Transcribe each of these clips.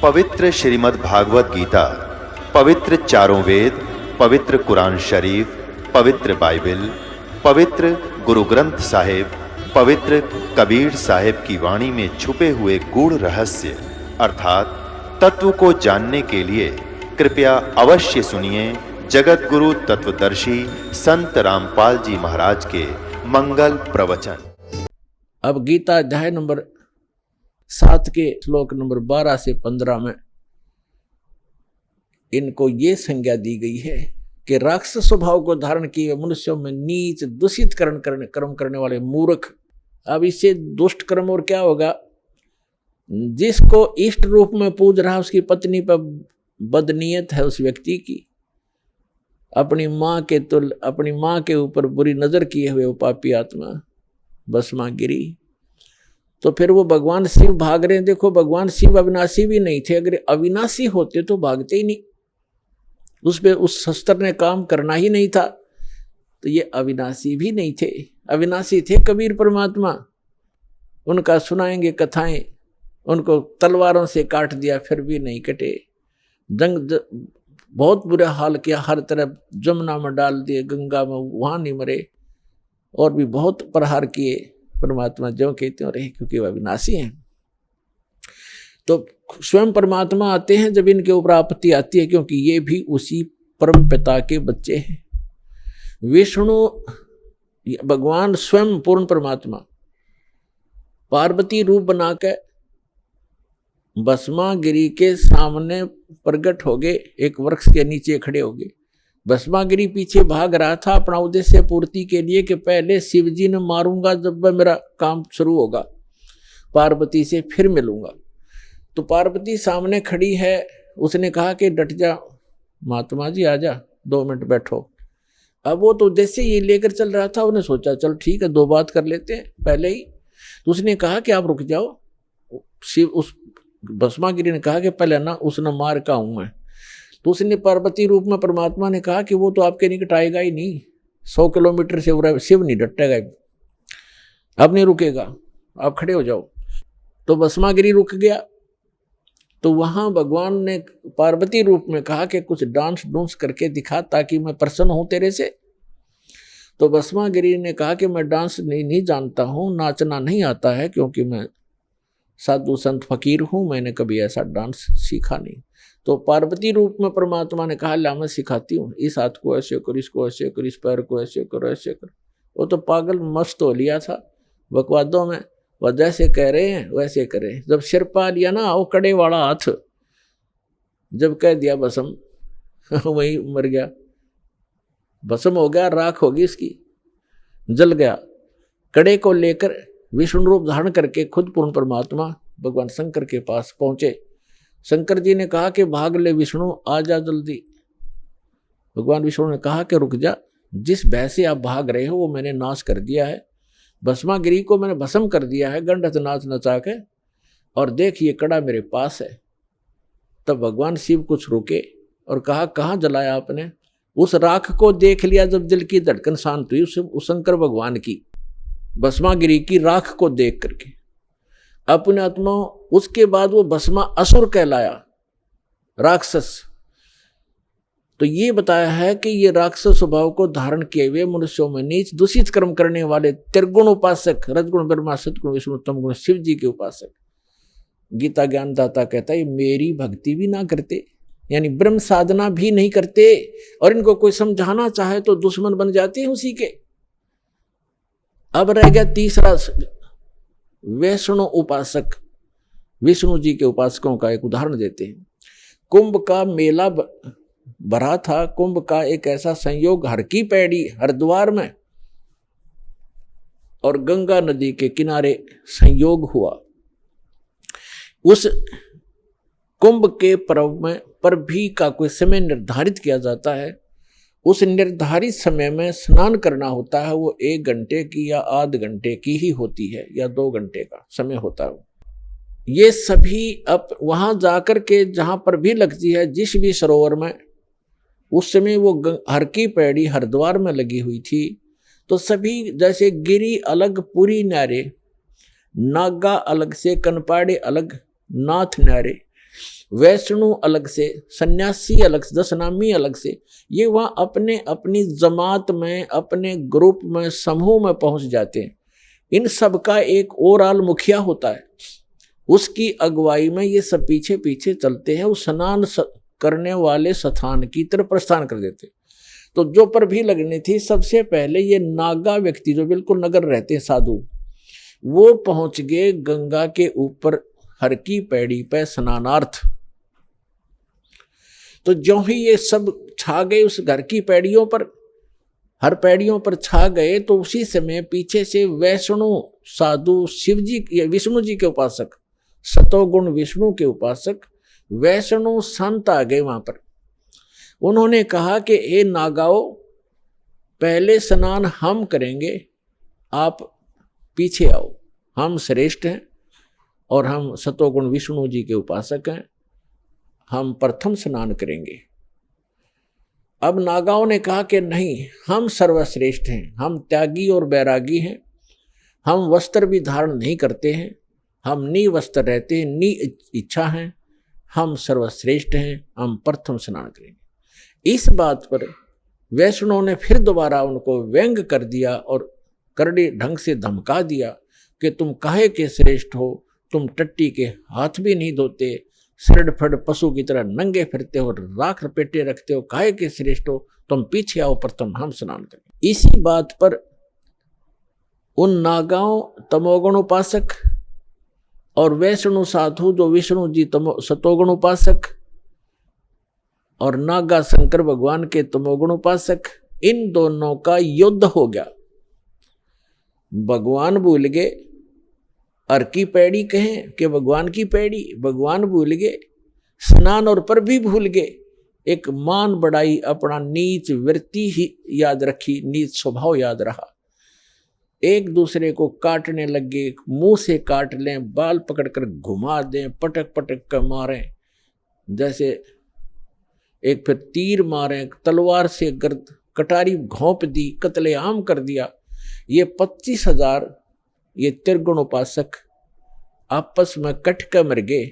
पवित्र श्रीमद् भागवत गीता, पवित्र चारों वेद, पवित्र कुरान शरीफ, पवित्र बाइबल, पवित्र गुरु ग्रंथ साहिब, पवित्र कबीर साहिब की वाणी में छुपे हुए गूढ़ रहस्य अर्थात तत्व को जानने के लिए कृपया अवश्य सुनिए जगत गुरु तत्वदर्शी संत रामपाल जी महाराज के मंगल प्रवचन। अब गीता अध्याय नंबर 7 के श्लोक नंबर 12 से 15 में इनको ये संज्ञा दी गई है कि राक्षस स्वभाव को धारण किए मनुष्यों में नीच दूषित कर्म करने वाले मूर्ख। अब इससे दुष्ट कर्म और क्या होगा? जिसको इष्ट रूप में पूज रहा उसकी पत्नी पर बदनीयत है उस व्यक्ति की, अपनी माँ के ऊपर बुरी नजर किए हुए वो पापी आत्मा भस्मा गिरी। तो फिर वो भगवान शिव भाग रहे हैं। देखो भगवान शिव अविनाशी भी नहीं थे, अगर अविनाशी होते तो भागते ही नहीं, उस पे उस शस्त्र ने काम करना ही नहीं था। तो ये अविनाशी भी नहीं थे, अविनाशी थे कबीर परमात्मा। उनका सुनाएंगे कथाएं, उनको तलवारों से काट दिया फिर भी नहीं कटे, बहुत बुरा हाल किया, हर तरफ जमुना में डाल दिए, गंगा में, वहां नहीं मरे, और भी बहुत प्रहार किए। परमात्मा जो कहते हैं रहे, क्योंकि वह अविनाशी हैं। तो स्वयं परमात्मा आते हैं जब इनके ऊपर आपत्ति आती है, क्योंकि ये भी उसी परम पिता के बच्चे हैं। विष्णु भगवान स्वयं पूर्ण परमात्मा पार्वती रूप बनाकर भस्मागिरी के सामने प्रकट हो गए, एक वृक्ष के नीचे खड़े हो गए। भस्मागिरी पीछे भाग रहा था अपना उद्देश्य पूर्ति के लिए कि पहले शिव जी ने मारूंगा, जब मेरा काम शुरू होगा पार्वती से फिर मिलूंगा। तो पार्वती सामने खड़ी है, उसने कहा कि डट जा महात्मा जी, आ जा 2 मिनट बैठो। अब वो तो उद्देश्य ये लेकर चल रहा था, उन्हें सोचा चल ठीक है 2 बात कर लेते हैं पहले ही। तो उसने कहा कि आप रुक जाओ। शिव उस भस्मागिरी ने कहा कि पहले ना उसने मार का हूं मैं। तो उसने पार्वती रूप में परमात्मा ने कहा कि वो तो आपके निकट आएगा ही नहीं, 100 किलोमीटर से शिव नहीं डटेगा, अब नहीं रुकेगा, आप खड़े हो जाओ। तो भस्मागिरी रुक गया। तो वहां भगवान ने पार्वती रूप में कहा कि कुछ डांस डूंस करके दिखा ताकि मैं प्रसन्न हूं तेरे से। तो भस्मागिरी ने कहा कि मैं डांस नहीं जानता हूं, नाचना नहीं आता है, क्योंकि मैं साधु संत फकीर हूं, मैंने कभी ऐसा डांस सीखा नहीं। तो पार्वती रूप में परमात्मा ने कहा ला मैं सिखाती हूँ, इस हाथ को ऐसे कर, इसको ऐसे कर, इस पैर को ऐसे कर, ऐसे कर। वो तो पागल मस्त हो लिया था बकवादों में, वह जैसे कह रहे हैं वैसे करें। जब सिर पा लिया ना वो कड़े वाला हाथ, जब कह दिया भस्म वही मर गया, भस्म हो गया, राख होगी इसकी, जल गया। कड़े को लेकर विष्णु रूप धारण करके खुद पूर्ण परमात्मा भगवान शंकर के पास पहुंचे। शंकर जी ने कहा कि भाग ले विष्णु, आ जा जल्दी। भगवान विष्णु ने कहा कि रुक जा, जिस भय से आप भाग रहे हो वो मैंने नाश कर दिया है, भस्मागिरी को मैंने भस्म कर दिया है गंडत नाच नचा के, और देख ये कड़ा मेरे पास है। तब भगवान शिव कुछ रुके और कहा कहाँ जलाया आपने? उस राख को देख लिया जब दिल की धड़कन शांत हुई, उस शंकर भगवान की भस्मागिरी की राख को देख करके अपने आत्मा। उसके बाद वो भस्मा असुर कहलाया, राक्षस। तो ये बताया है कि ये राक्षस स्वभाव को धारण किए हुए मनुष्यों में नीच दूषित कर्म करने वाले त्रिगुण उपासक, रजगुण ब्रह्मा सतगुण विष्णु तम गुण शिव जी के उपासक। गीता ज्ञानदाता कहता है मेरी भक्ति भी ना करते, यानी ब्रह्म साधना भी नहीं करते, और इनको कोई समझाना चाहे तो दुश्मन बन जाते हैं उसी के। अब रह गया तीसरा, वैष्णव उपासक। विष्णु जी के उपासकों का एक उदाहरण देते हैं। कुंभ का मेला भरा था, कुंभ का एक ऐसा संयोग हर की पैड़ी हरिद्वार में और गंगा नदी के किनारे संयोग हुआ। उस कुंभ के पर्व में भी का कोई समय निर्धारित किया जाता है। उस निर्धारित समय में स्नान करना होता है, वो 1 घंटे की या आध घंटे की ही होती है, या 2 घंटे का समय होता है। ये सभी अब वहां जाकर के जहां पर भी लगती है, जिस भी सरोवर में, उस समय वो हर की पैड़ी हरिद्वार में लगी हुई थी। तो सभी जैसे गिरी अलग पुरी न्यारे, नागा अलग से, कनपाड़े अलग, नाथ न्यारे, वैष्णु अलग से, सन्यासी अलग से, दशनामी अलग से, ये वहाँ अपने अपनी जमात में, अपने ग्रुप में, समूह में पहुंच जाते हैं। इन सब का एक ओवरऑल मुखिया होता है, उसकी अगुवाई में ये सब पीछे पीछे चलते हैं, उस स्नान करने वाले स्थान की तरफ प्रस्थान कर देते। तो जो पर भी लगनी थी, सबसे पहले ये नागा व्यक्ति जो बिल्कुल नगर रहते हैं साधु, वो पहुंच गए गंगा के ऊपर हर की पैड़ी पे स्नानार्थ। तो जो ही ये सब छा गए उस घर की पैड़ियों पर, हर पैड़ियों पर छा गए, तो उसी समय पीछे से वैष्णु साधु, शिव जी, विष्णु जी के उपासक, सतोगुण विष्णु के उपासक वैष्णु संत आ गए वहां पर। उन्होंने कहा कि ए नागाओ, पहले स्नान हम करेंगे, आप पीछे आओ, हम श्रेष्ठ हैं और हम सतोगुण विष्णु जी के उपासक हैं, हम प्रथम स्नान करेंगे। अब नागाओं ने कहा कि नहीं, हम सर्वश्रेष्ठ हैं, हम त्यागी और बैरागी हैं, हम वस्त्र भी धारण नहीं करते हैं, हम नी वस्त्र रहते हैं, नी इच्छा हैं, हम सर्वश्रेष्ठ हैं, हम प्रथम स्नान करेंगे। इस बात पर वैष्णव ने फिर दोबारा उनको व्यंग कर दिया और करड़ी ढंग से धमका दिया कि तुम काहे के श्रेष्ठ हो, तुम टट्टी के हाथ भी नहीं धोते, सिरड फड़ पशु की तरह नंगे फिरते हो, राख लपेटे रखते हो, काहे के श्रेष्ठ हो, तुम पीछे आओ, प्रथम हम स्नान करें। इसी बात पर उन नागाओं तमोगुण उपासक और वैष्णु साधु जो विष्णु जी सतोगुण उपासक और नागा शंकर भगवान के तमोगुण उपासक, इन दोनों का युद्ध हो गया। भगवान भूल गए, अर की पैड़ी कहें कि भगवान की पैड़ी, भगवान भूल गए, स्नान और पर भी भूल गए, एक मान बढ़ाई, अपना नीच वृत्ति ही याद रखी, नीच स्वभाव याद रहा। एक दूसरे को काटने लगे, मुंह से काट लें, बाल पकड़कर घुमा दें, पटक पटक कर मारें, जैसे एक फिर तीर मारें, तलवार से गर्द कटारी घोंप दी, कत्लेआम कर दिया। ये 25,000 ये त्रिगुण उपासक आपस में कट कर मर गए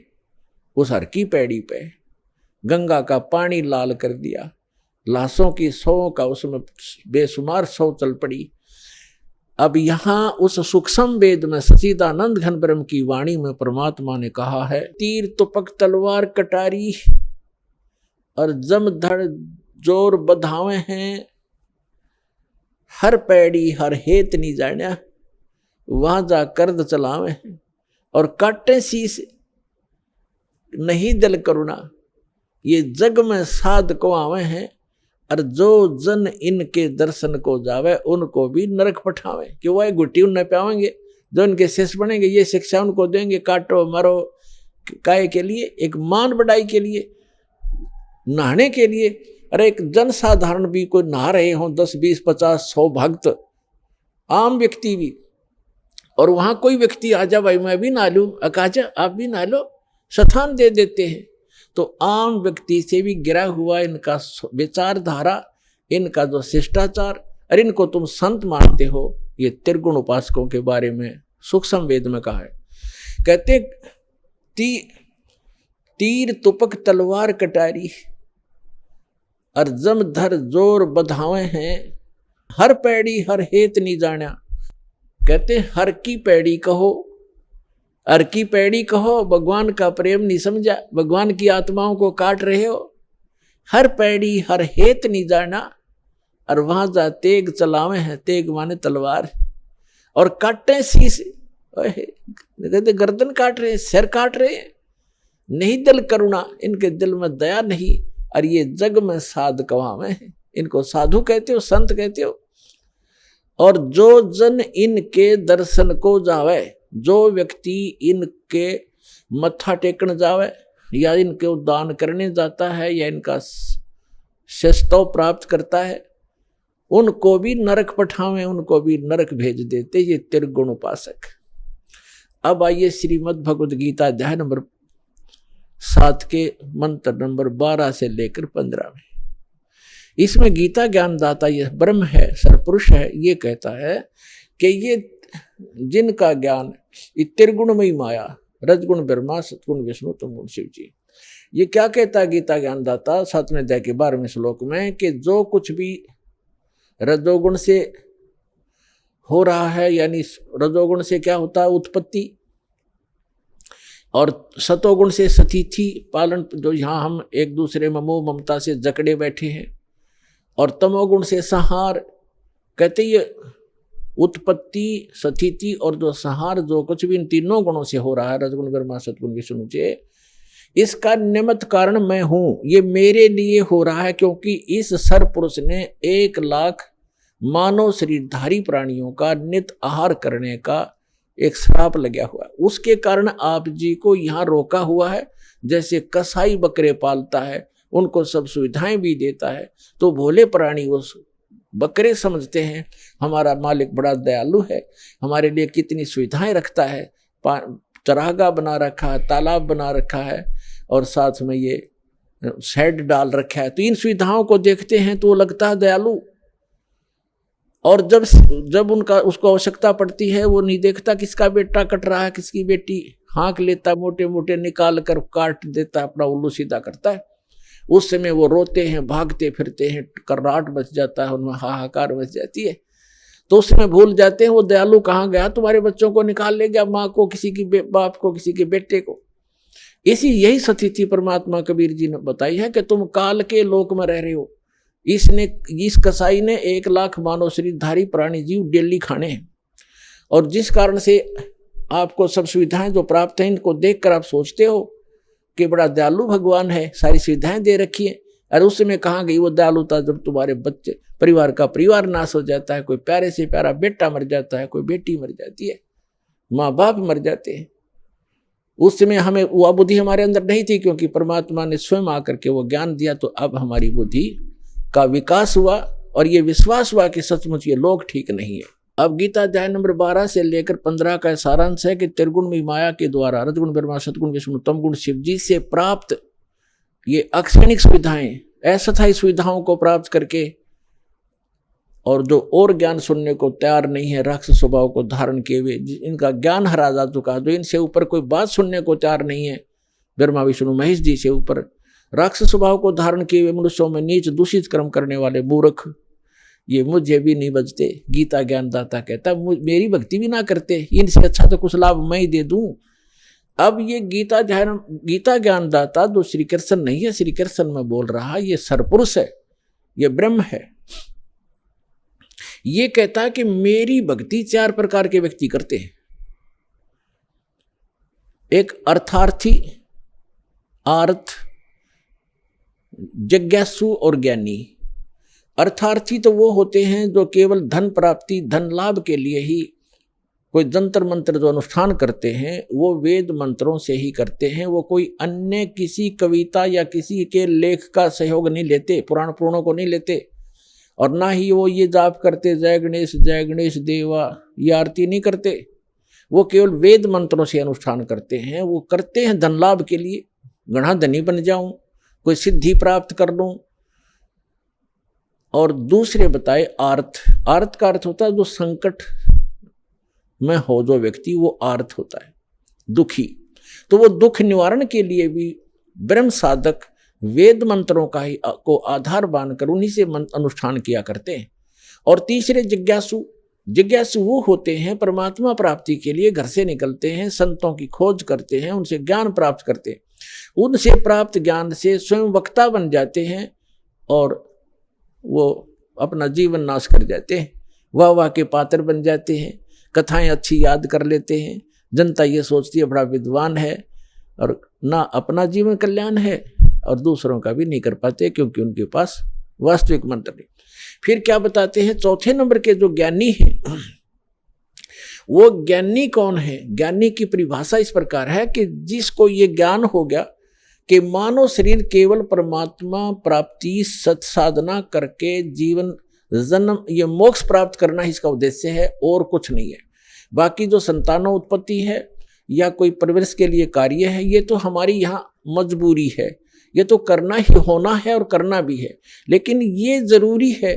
उस हर की पैड़ी पे। गंगा का पानी लाल कर दिया, लाशों की सौ का उसमें बेशुमार सौ चल पड़ी। अब यहाँ उस सूक्ष्म वेद में सच्चिदानंद घन ब्रह्म की वाणी में परमात्मा ने कहा है, तीर तुपक तलवार कटारी और जम धड़ जोर बधावे हैं, हर पैड़ी हर हेत नहीं जान्या, वहां जा कर्द चलावे और काटे शीस नहीं दिल करुणा, ये जग में साध को आवे हैं, और जो जन इनके दर्शन को जावे उनको भी नरक पठावे। कि वह गुट्टी उन पावेंगे, जो इनके शिष्य बनेंगे ये शिक्षा उनको देंगे, काटो मारो काय के लिए, एक मान बढ़ाई के लिए, नहाने के लिए। अरे एक जन साधारण भी कोई नहा रहे हों, 10 20 50 100 भक्त, आम व्यक्ति भी, और वहां कोई व्यक्ति आ जा, भाई मैं भी नहा लूं, अकाजा आप भी नहा लो, स्थान दे देते हैं। तो आम व्यक्ति से भी गिरा हुआ इनका विचारधारा, इनका जो शिष्टाचार, और इनको तुम संत मानते हो, ये त्रिगुण उपासकों के बारे में सूक्ष्म वेद में कहा है। कहते तीर तुपक तलवार कटारी और जम धर जोर बधावे हैं, हर पैड़ी हर हेत नहीं जाना। कहते हर की पैड़ी कहो, हर की पैड़ी कहो, भगवान का प्रेम नहीं समझा, भगवान की आत्माओं को काट रहे हो, हर पैड़ी हर हेत नहीं जाना, और वहां जा तेग चलावे हैं, तेग माने तलवार, और काटे शीश, कहते गर्दन काट रहे, सिर काट रहे, नहीं दिल करुणा, इनके दिल में दया नहीं, और ये जग में साध कवावे हैं, इनको साधु कहते हो, संत कहते हो। और जो जन इनके दर्शन को जावे, जो व्यक्ति इनके मत्था टेकन जावे, या इनके दान करने जाता है, या इनका शिष्टो प्राप्त करता है, उनको भी नरक पठावे, उनको भी नरक भेज देते ये त्रिगुण उपासक। अब आइए श्रीमद् भगवद गीता अध्याय नंबर 7 के मंत्र नंबर 12 से लेकर 15 में। इसमें गीता ज्ञानदाता ये ब्रह्म है, सरपुरुष है, ये कहता है कि ये जिनका ज्ञान त्रिगुणमयी माया, रजगुण ब्रह्मा, सतगुण विष्णु, तमगुण शिव जी, ये क्या कहता है गीता ज्ञानदाता 7वें अध्याय के 12वें श्लोक में कि जो कुछ भी रजोगुण से हो रहा है, यानी रजोगुण से क्या होता है उत्पत्ति, और सतोगुण से स्थिति पालन, जो यहाँ हम एक दूसरे में मोह ममता से जकड़े बैठे हैं, और तमोगुण से संहार, कहते ये उत्पत्ति स्थिति और जो संहार जो कुछ भी इन तीनों गुणों से हो रहा है, रजगुण ब्रह्मा सतगुण विष्णु से, इसका निमित्त कारण मैं हूं। ये मेरे लिए हो रहा है क्योंकि इस सर पुरुष ने 1 लाख मानव शरीरधारी प्राणियों का नित आहार करने का एक श्राप लगा हुआ है। उसके कारण आप जी को यहाँ रोका हुआ है। जैसे कसाई बकरे पालता है, उनको सब सुविधाएं भी देता है, तो भोले प्राणी वो बकरे समझते हैं हमारा मालिक बड़ा दयालु है, हमारे लिए कितनी सुविधाएं रखता है, चरागाह बना रखा है, तालाब बना रखा है, और साथ में ये शेड डाल रखा है। तो इन सुविधाओं को देखते हैं तो वो लगता है दयालु, और जब उसको आवश्यकता पड़ती है वो नहीं देखता किसका बेटा कट रहा है, किसकी बेटी, हाँक लेता, मोटे मोटे निकाल कर काट देता, अपना उल्लू सीधा करता है। उस समय वो रोते हैं, भागते फिरते हैं, कर्राट बच जाता है, उनमें हाहाकार बच जाती है। तो उस समय भूल जाते हैं वो दयालु कहाँ गया, तुम्हारे बच्चों को निकाल ले गया, माँ को, किसी की बाप को, किसी के बेटे को। यही स्थिति परमात्मा कबीर जी ने बताई है कि तुम काल के लोक में रह रहे हो। इस कसाई ने 1 लाख मानव शरीरधारी प्राणी जीव डेली खाने हैं, और जिस कारण से आपको सब सुविधाएं जो प्राप्त हैं, इनको देखकर आप सोचते हो कि बड़ा दयालु भगवान है, सारी सुविधाएं दे रखी है। और उस समय कहाँ गई वो दयालुता, जब तुम्हारे बच्चे, परिवार का परिवार नाश हो जाता है, कोई प्यारे से प्यारा बेटा मर जाता है, कोई बेटी मर जाती है, माँ बाप मर जाते हैं। उस समय हमें वह बुद्धि हमारे अंदर नहीं थी, क्योंकि परमात्मा ने स्वयं आकर के वो ज्ञान दिया, तो अब हमारी बुद्धि का विकास हुआ, और ये विश्वास हुआ कि सचमुच ये लोग ठीक नहीं है। अब गीता अध्याय नंबर 12 से लेकर 15 का सारांश है कि त्रिगुण माया के द्वारा रजगुण ब्रह्मा सतगुण विष्णु तमगुण शिव जी से प्राप्त ये अक्षणिक सुविधाएं, अस्थायी सुविधाओं को प्राप्त करके, और जो और ज्ञान सुनने को तैयार नहीं है, राक्षस स्वभाव को धारण किए हुए, इनका ज्ञान हरा जा चुका, जो इनसे ऊपर कोई बात सुनने को तैयार नहीं है, ब्रह्मा विष्णु महेश जी से ऊपर राक्षस स्वभाव को धारण किए हुए मनुष्यों में नीच दूषित कर्म करने वाले मूर्ख, ये मुझे भी नहीं बचते। गीता ज्ञानदाता कहता मेरी भक्ति भी ना करते, इनसे अच्छा तो कुछ लाभ मैं ही दे दूं। अब ये गीता ज्ञानदाता जो श्री कृष्ण नहीं है, श्री कृष्ण में बोल रहा, ये सरपुरुष है, ये ब्रह्म है। ये कहता है कि मेरी भक्ति 4 प्रकार के व्यक्ति करते हैं। एक अर्थार्थी, आर्थ, जिज्ञासु और ज्ञानी। अर्थार्थी तो वो होते हैं जो केवल धन प्राप्ति, धन लाभ के लिए ही कोई जंतर मंत्र जो अनुष्ठान करते हैं, वो वेद मंत्रों से ही करते हैं। वो कोई अन्य किसी कविता या किसी के लेख का सहयोग नहीं लेते, पुराण पुराणों को नहीं लेते, और ना ही वो ये जाप करते जय गणेश देवा, ये आरती नहीं करते। वो केवल वेद मंत्रों से अनुष्ठान करते हैं। वो करते हैं धन लाभ के लिए, गणा धनी बन जाऊं, कोई सिद्धि प्राप्त कर लूं। और दूसरे बताए आर्त का अर्थ होता है जो संकट में हो जो व्यक्ति, वो आर्त होता है, दुखी। तो वो दुख निवारण के लिए भी ब्रह्म साधक वेद मंत्रों का ही को आधार बांधकर उन्हीं से अनुष्ठान किया करते हैं। और तीसरे जिज्ञासु वो होते हैं परमात्मा प्राप्ति के लिए घर से निकलते हैं, संतों की खोज करते हैं, उनसे ज्ञान प्राप्त करते हैं, उनसे प्राप्त ज्ञान से स्वयं वक्ता बन जाते हैं और वो अपना जीवन नाश कर जाते हैं, वाह के पात्र बन जाते हैं, कथाएं अच्छी याद कर लेते हैं। जनता ये सोचती है बड़ा विद्वान है, और ना अपना जीवन कल्याण है और दूसरों का भी नहीं कर पाते, क्योंकि उनके पास वास्तविक मंत्र नहीं। फिर क्या बताते हैं, चौथे नंबर के जो ज्ञानी हैं, वो ज्ञानी कौन है? ज्ञानी की परिभाषा इस प्रकार है कि जिसको ये ज्ञान हो गया कि मानव शरीर केवल परमात्मा प्राप्ति सत साधना करके जीवन जन्म ये मोक्ष प्राप्त करना इसका उद्देश्य है, और कुछ नहीं है। बाकी जो संतानों उत्पत्ति है या कोई परवरिश के लिए कार्य है, ये तो हमारी यहाँ मजबूरी है, ये तो करना ही होना है और करना भी है। लेकिन ये जरूरी है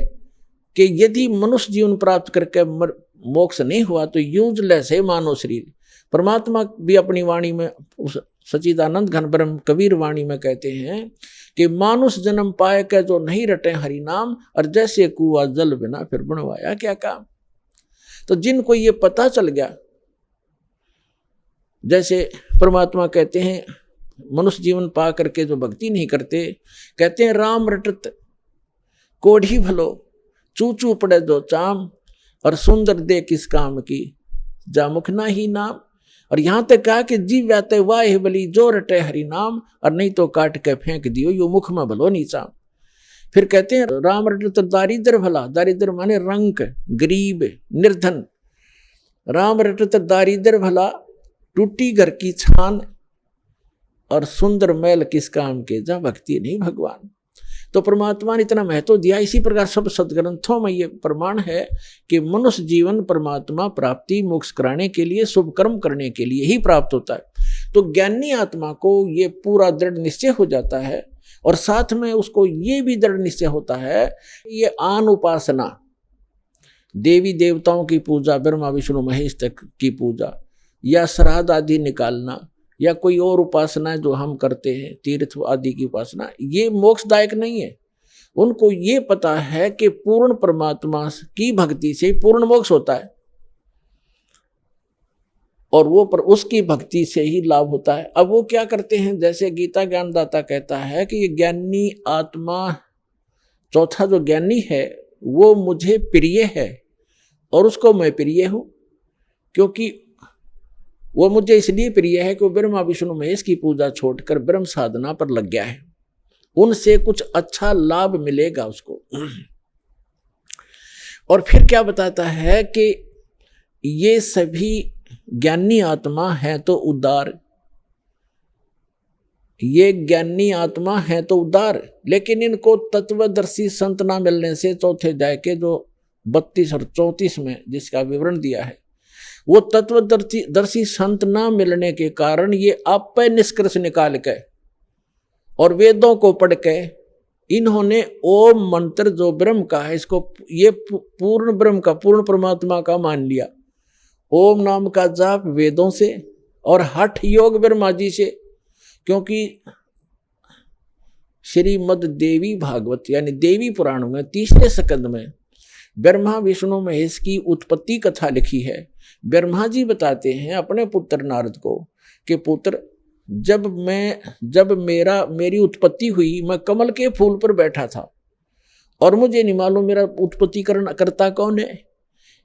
कि यदि मनुष्य जीवन प्राप्त करके मोक्ष नहीं हुआ तो यूजलेस है मानव शरीर। परमात्मा भी अपनी वाणी में, उस सच्चिदानंद घन ब्रह्म कबीर वाणी में कहते हैं कि मानुष जन्म पाए के जो नहीं रटे हरि नाम, और जैसे कुआ जल बिना फिर बनवाया क्या काम। तो जिनको ये पता चल गया, जैसे परमात्मा कहते हैं मनुष्य जीवन पा करके जो भक्ति नहीं करते, कहते हैं राम रटत कोढ़ी भलो, चू चू पड़े दो चाम, और सुंदर दे किस काम की, जा मुख ना ही नाम। और यहां तक कहा कि जीव व्याते वाह बली, जो रटे हरि नाम, और नहीं तो काट के फेंक दियो यो मुख में भलो नीचा। फिर कहते हैं राम रटत दारिद्र भला, दारिद्र माने रंक, गरीब, निर्धन। राम रटत दारिद्र भला, टूटी घर की छान, और सुंदर मैल किस काम के, जा भक्ति नहीं भगवान। तो परमात्मा ने इतना महत्व दिया। इसी प्रकार सब सदग्रंथों में ये प्रमाण है कि मनुष्य जीवन परमात्मा प्राप्ति मोक्ष कराने के लिए, शुभ कर्म करने के लिए ही प्राप्त होता है। तो ज्ञानी आत्मा को ये पूरा दृढ़ निश्चय हो जाता है, और साथ में उसको ये भी दृढ़ निश्चय होता है ये आन उपासना, देवी देवताओं की पूजा, ब्रह्मा विष्णु महेश तक की पूजा, या श्राद्ध आदि निकालना, या कोई और उपासना जो हम करते हैं, तीर्थ आदि की उपासना, ये मोक्षदायक नहीं है। उनको ये पता है कि पूर्ण परमात्मा की भक्ति से पूर्ण मोक्ष होता है, और वो पर उसकी भक्ति से ही लाभ होता है। अब वो क्या करते हैं, जैसे गीता ज्ञानदाता कहता है कि ये ज्ञानी आत्मा, चौथा जो ज्ञानी है वो मुझे प्रिय है, और उसको मैं प्रिय हूं, क्योंकि वो मुझे इसलिए प्रिय है कि वो ब्रह्मा विष्णु महेश की पूजा छोड़कर ब्रह्म साधना पर लग गया है, उनसे कुछ अच्छा लाभ मिलेगा उसको। और फिर क्या बताता है कि ये सभी ज्ञानी आत्मा है तो उदार, ये ज्ञानी आत्मा है तो उदार, लेकिन इनको तत्वदर्शी संत ना मिलने से, चौथे अध्याय के जो 32 और 34 में जिसका विवरण दिया है, वो तत्वदर्शी संत ना मिलने के कारण ये आप पे निष्कर्ष निकाल के और वेदों को पढ़ के इन्होंने ओम मंत्र जो ब्रह्म का है, इसको ये पूर्ण ब्रह्म का, पूर्ण परमात्मा का मान लिया। ओम नाम का जाप वेदों से और हठ योग ब्रह्मा जी से, क्योंकि श्रीमद देवी भागवत यानी देवी पुराण में 30वें स्कंद में ब्रह्मा विष्णु महेश की उत्पत्ति कथा लिखी है। ब्रह्मा जी बताते हैं अपने पुत्र नारद को कि पुत्र, जब मेरी उत्पत्ति हुई, मैं कमल के फूल पर बैठा था और मुझे नहीं मालूम मेरा उत्पत्ति करता कौन है।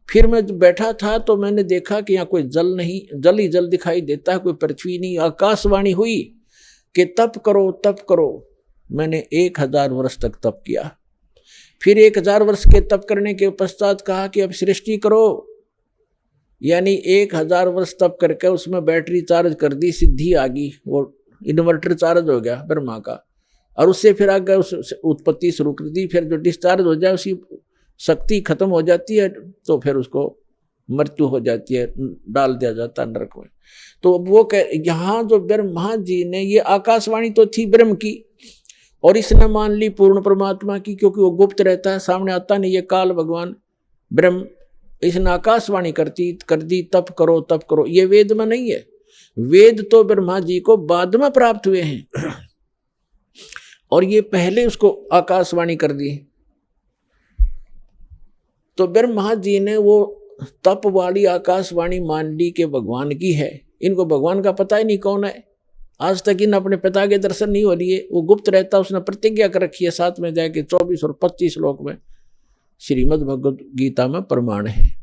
फिर मैं बैठा था तो मैंने देखा कि यहाँ कोई जल नहीं, जल ही जल दिखाई देता है, कोई पृथ्वी नहीं। आकाशवाणी हुई कि तप करो तप करो। मैंने 1000 वर्ष तक तप किया। फिर 1000 वर्ष के तप करने के पश्चात कहा कि अब सृष्टि करो, यानी 1000 वर्ष तप करके उसमें बैटरी चार्ज कर दी, सिद्धि आ गई, वो इन्वर्टर चार्ज हो गया ब्रह्मा का, और उससे फिर आगे उस उत्पत्ति शुरू कर दी। फिर जो डिस्चार्ज हो जाए उसकी शक्ति खत्म हो जाती है तो फिर उसको मृत्यु हो जाती है, डाल दिया जाता है नरक में। तो वो यहाँ जो ब्रह्मा जी ने, ये आकाशवाणी तो थी ब्रह्म की और इसने मान ली पूर्ण परमात्मा की, क्योंकि वो गुप्त रहता है, सामने आता नहीं। ये काल भगवान ब्रह्म, इसने आकाशवाणी कर दी तप करो तप करो। ये वेद में नहीं है, वेद तो ब्रह्मा जी को बाद में प्राप्त हुए हैं और ये पहले उसको आकाशवाणी कर दी। तो ब्रह्मा जी ने वो तप वाली आकाशवाणी मान ली कि भगवान की है। इनको भगवान का पता ही नहीं कौन है, आज तक इन अपने पिता के दर्शन नहीं हो लिए, वो गुप्त रहता। उसने प्रतिज्ञा कर रखी है 7 में जाके 24 और 25 श्लोक में श्रीमद् भगवद गीता में प्रमाण है।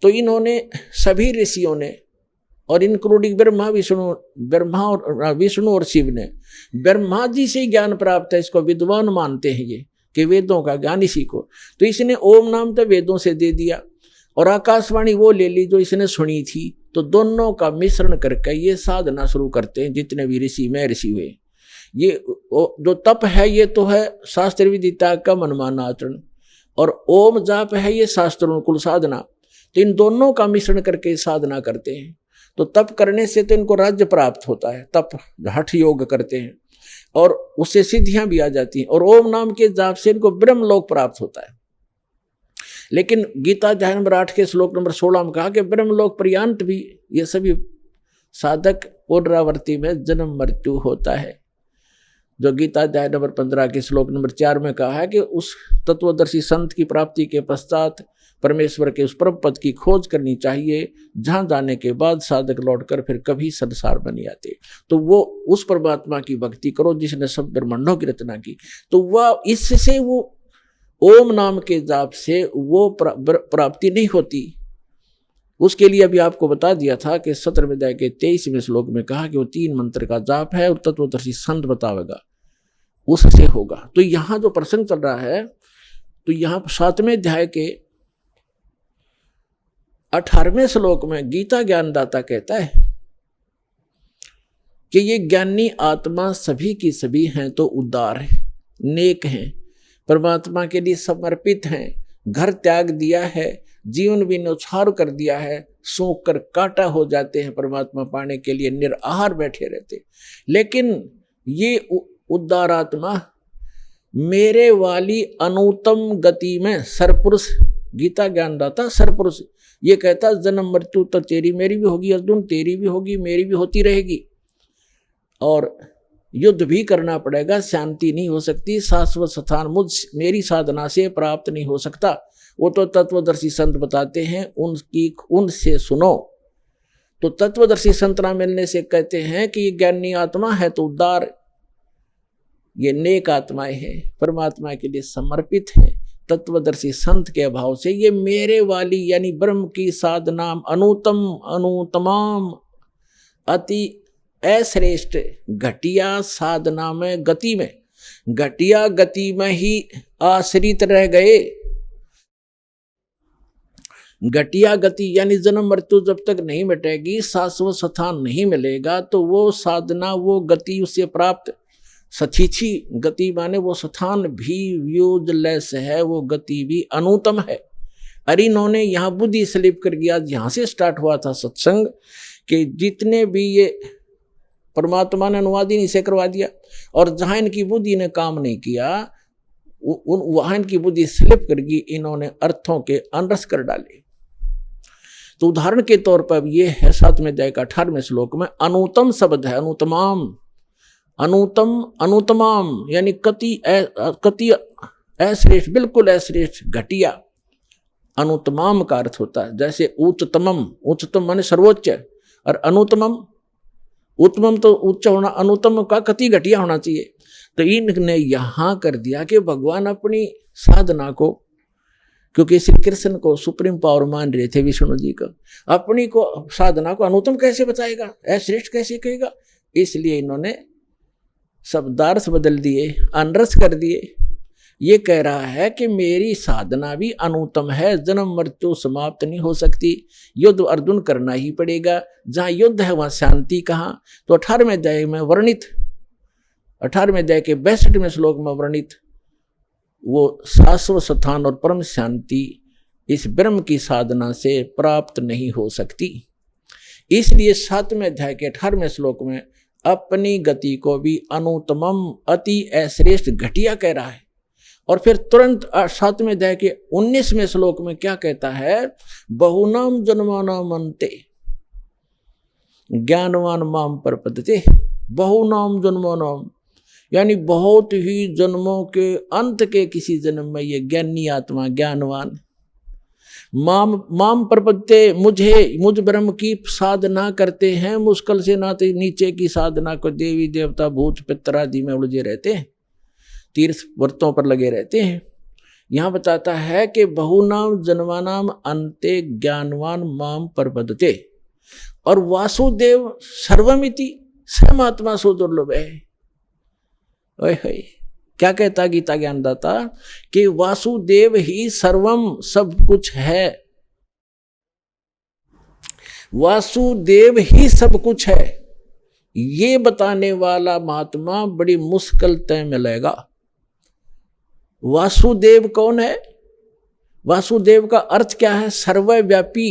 तो इन्होंने सभी ऋषियों ने और इंक्लूडिंग ब्रह्मा विष्णु और शिव ने ब्रह्मा जी से ज्ञान प्राप्त है, इसको विद्वान मानते हैं ये कि वेदों का ज्ञान इसी को। तो इसने ओम नाम तो वेदों से दे दिया और आकाशवाणी वो ले ली जो इसने सुनी थी। तो दोनों का मिश्रण करके ये साधना शुरू करते हैं जितने भी ऋषि में ऋषि हुए। ये जो तप है ये तो है शास्त्र विधि त्याग का मनमाना आचरण, और ओम जाप है ये शास्त्रानुकूल साधना। तो इन दोनों का मिश्रण करके साधना करते हैं। तो तप करने से तो इनको राज्य प्राप्त होता है, तप हठ योग करते हैं और उससे सिद्धियां भी आ जाती हैं, और ओम नाम के जाप से इनको ब्रह्मलोक प्राप्त होता है। लेकिन गीता अध्याय नंबर 8 के श्लोक नंबर 16 में कहा कि ब्रह्मलोक पर्यंत भी ये सभी साधक पुनरावृत्ति में जन्म मृत्यु होता है। जो गीता अध्याय नंबर 15 के श्लोक नंबर 4 में कहा है कि उस तत्वदर्शी संत की प्राप्ति के पश्चात परमेश्वर के उस परम पद की खोज करनी चाहिए, जहां जाने के बाद साधक लौटकर फिर कभी संसार में नहीं आते। तो वो उस परमात्मा की भक्ति करो जिसने सब ब्रह्मांडों की रचना की। तो वह इससे वो ओम नाम के जाप से वो प्राप्ति नहीं होती। उसके लिए अभी आपको बता दिया था कि 17वें अध्याय के 23वें श्लोक में कहा कि वो 3 मंत्र का जाप है और तत्वदर्शी संत बतावेगा, उससे होगा। तो यहाँ जो प्रसंग चल रहा है, तो यहाँ 7वें अध्याय के 18वें श्लोक में गीता ज्ञानदाता कहता है कि ये ज्ञानी आत्मा सभी की सभी हैं तो उदार है, नेक हैं, परमात्मा के लिए समर्पित हैं, घर त्याग दिया है, जीवन भी न्यौछावर कर दिया है, सूख कर काटा हो जाते हैं, परमात्मा पाने के लिए निराहार बैठे रहते। लेकिन ये उदार आत्मा मेरे वाली अनुत्तम गति में सरपुरुष, गीता ज्ञानदाता सरपुरुष ये कहता जन्म मृत्यु तो तेरी मेरी भी होगी अर्जुन, तेरी भी होगी मेरी भी होती रहेगी, और युद्ध भी करना पड़ेगा, शांति नहीं हो सकती, शाश्वत स्थान मेरी साधना से प्राप्त नहीं हो सकता। वो तो तत्वदर्शी संत बताते हैं, उनसे सुनो। तो तत्वदर्शी संत ना मिलने से कहते हैं कि ये ज्ञानी आत्मा है तो उदार, ये नेक आत्माएं हैं, परमात्मा के लिए समर्पित हैं। तत्वदर्शी संत के अभाव से ये मेरे वाली यानी ब्रह्म की साधना अनुतम अनुतमाम अति अश्रेष्ठ घटिया साधना में गति में घटिया गति में ही आश्रित रह गए। घटिया गति यानी जन्म मृत्यु जब तक नहीं मिटेगी, शाश्वत स्थान नहीं मिलेगा, तो वो साधना वो गति उससे प्राप्त सथीची गति माने वो स्थान भी यूजलेस है, वो गति भी अनुतम है। अरे इन्होंने यहाँ बुद्धि स्लिप कर गया। यहाँ से स्टार्ट हुआ था सत्संग कि जितने भी ये परमात्मा ने अनुवाद ही नहीं से करवा दिया, और जहाँ इनकी बुद्धि ने काम नहीं किया वहाँ इनकी बुद्धि स्लिप कर गई, इन्होंने अर्थों के अनरस कर डाले। तो उदाहरण के तौर पर ये है 7वें अध्याय का 18वें श्लोक में अनुतम शब्द है, अनुतमाम, अनुतम अनुतमाम यानी कति अश्रेष्ठ, बिल्कुल अश्रेष्ठ, घटिया। अनुतमाम का अर्थ होता है जैसे उच्चतमम, उच्चतम माने सर्वोच्च, और अनुतमम, उत्तमम तो उच्च होना, अनुतम का कति घटिया होना चाहिए। तो इनने यहाँ कर दिया कि भगवान अपनी साधना को, क्योंकि श्री कृष्ण को सुप्रीम पावर मान रहे थे विष्णु जी को, अपनी को साधना को अनुतम कैसे बताएगा, अश्रेष्ठ कैसे कहेगा, इसलिए इन्होंने शब्दार्थ बदल दिए, अनरस कर दिए। ये कह रहा है कि मेरी साधना भी अनुतम है, जन्म मृत्यु समाप्त नहीं हो सकती, युद्ध अर्जुन करना ही पड़ेगा, जहाँ युद्ध है वहाँ शांति कहाँ। तो 18वें अध्याय में वर्णित, 18वें अध्याय के 62वें श्लोक में वर्णित वो शाश्वत स्थान और परम शांति इस ब्रह्म की साधना से प्राप्त नहीं हो सकती। इसलिए 7वें अध्याय के 18वें श्लोक में अपनी गति को भी अनुतमम अति अश्रेष्ठ घटिया कह रहा है। और फिर तुरंत 7वें अध्याय के 19वें श्लोक में क्या कहता है, बहुनाम जन्मानाम अन्ते ज्ञानवान माम प्रपद्यते। बहुनाम जन्मानाम यानी बहुत ही जन्मों के अंत के किसी जन्म में ये ज्ञानी आत्मा ज्ञानवान माम प्रपद्यते, मुझ ब्रह्म की साधना करते हैं, मुश्किल से नाते नीचे की साधना को देवी देवता भूत पितर आदि में उलझे रहते हैं, तीर्थ व्रतों पर लगे रहते हैं। यहाँ बताता है कि बहुनाम जन्मानाम अन्ते ज्ञानवान माम प्रपद्यते, और वासुदेव सर्वमिति सर्वात्मा सो दुर्लभ है। ओए क्या कहता गीता ज्ञानदाता कि वासुदेव ही सर्वम सब कुछ है, वासुदेव ही सब कुछ है, ये बताने वाला महात्मा बड़ी मुश्किल तय मिलेगा। वासुदेव कौन है? वासुदेव का अर्थ क्या है? सर्वव्यापी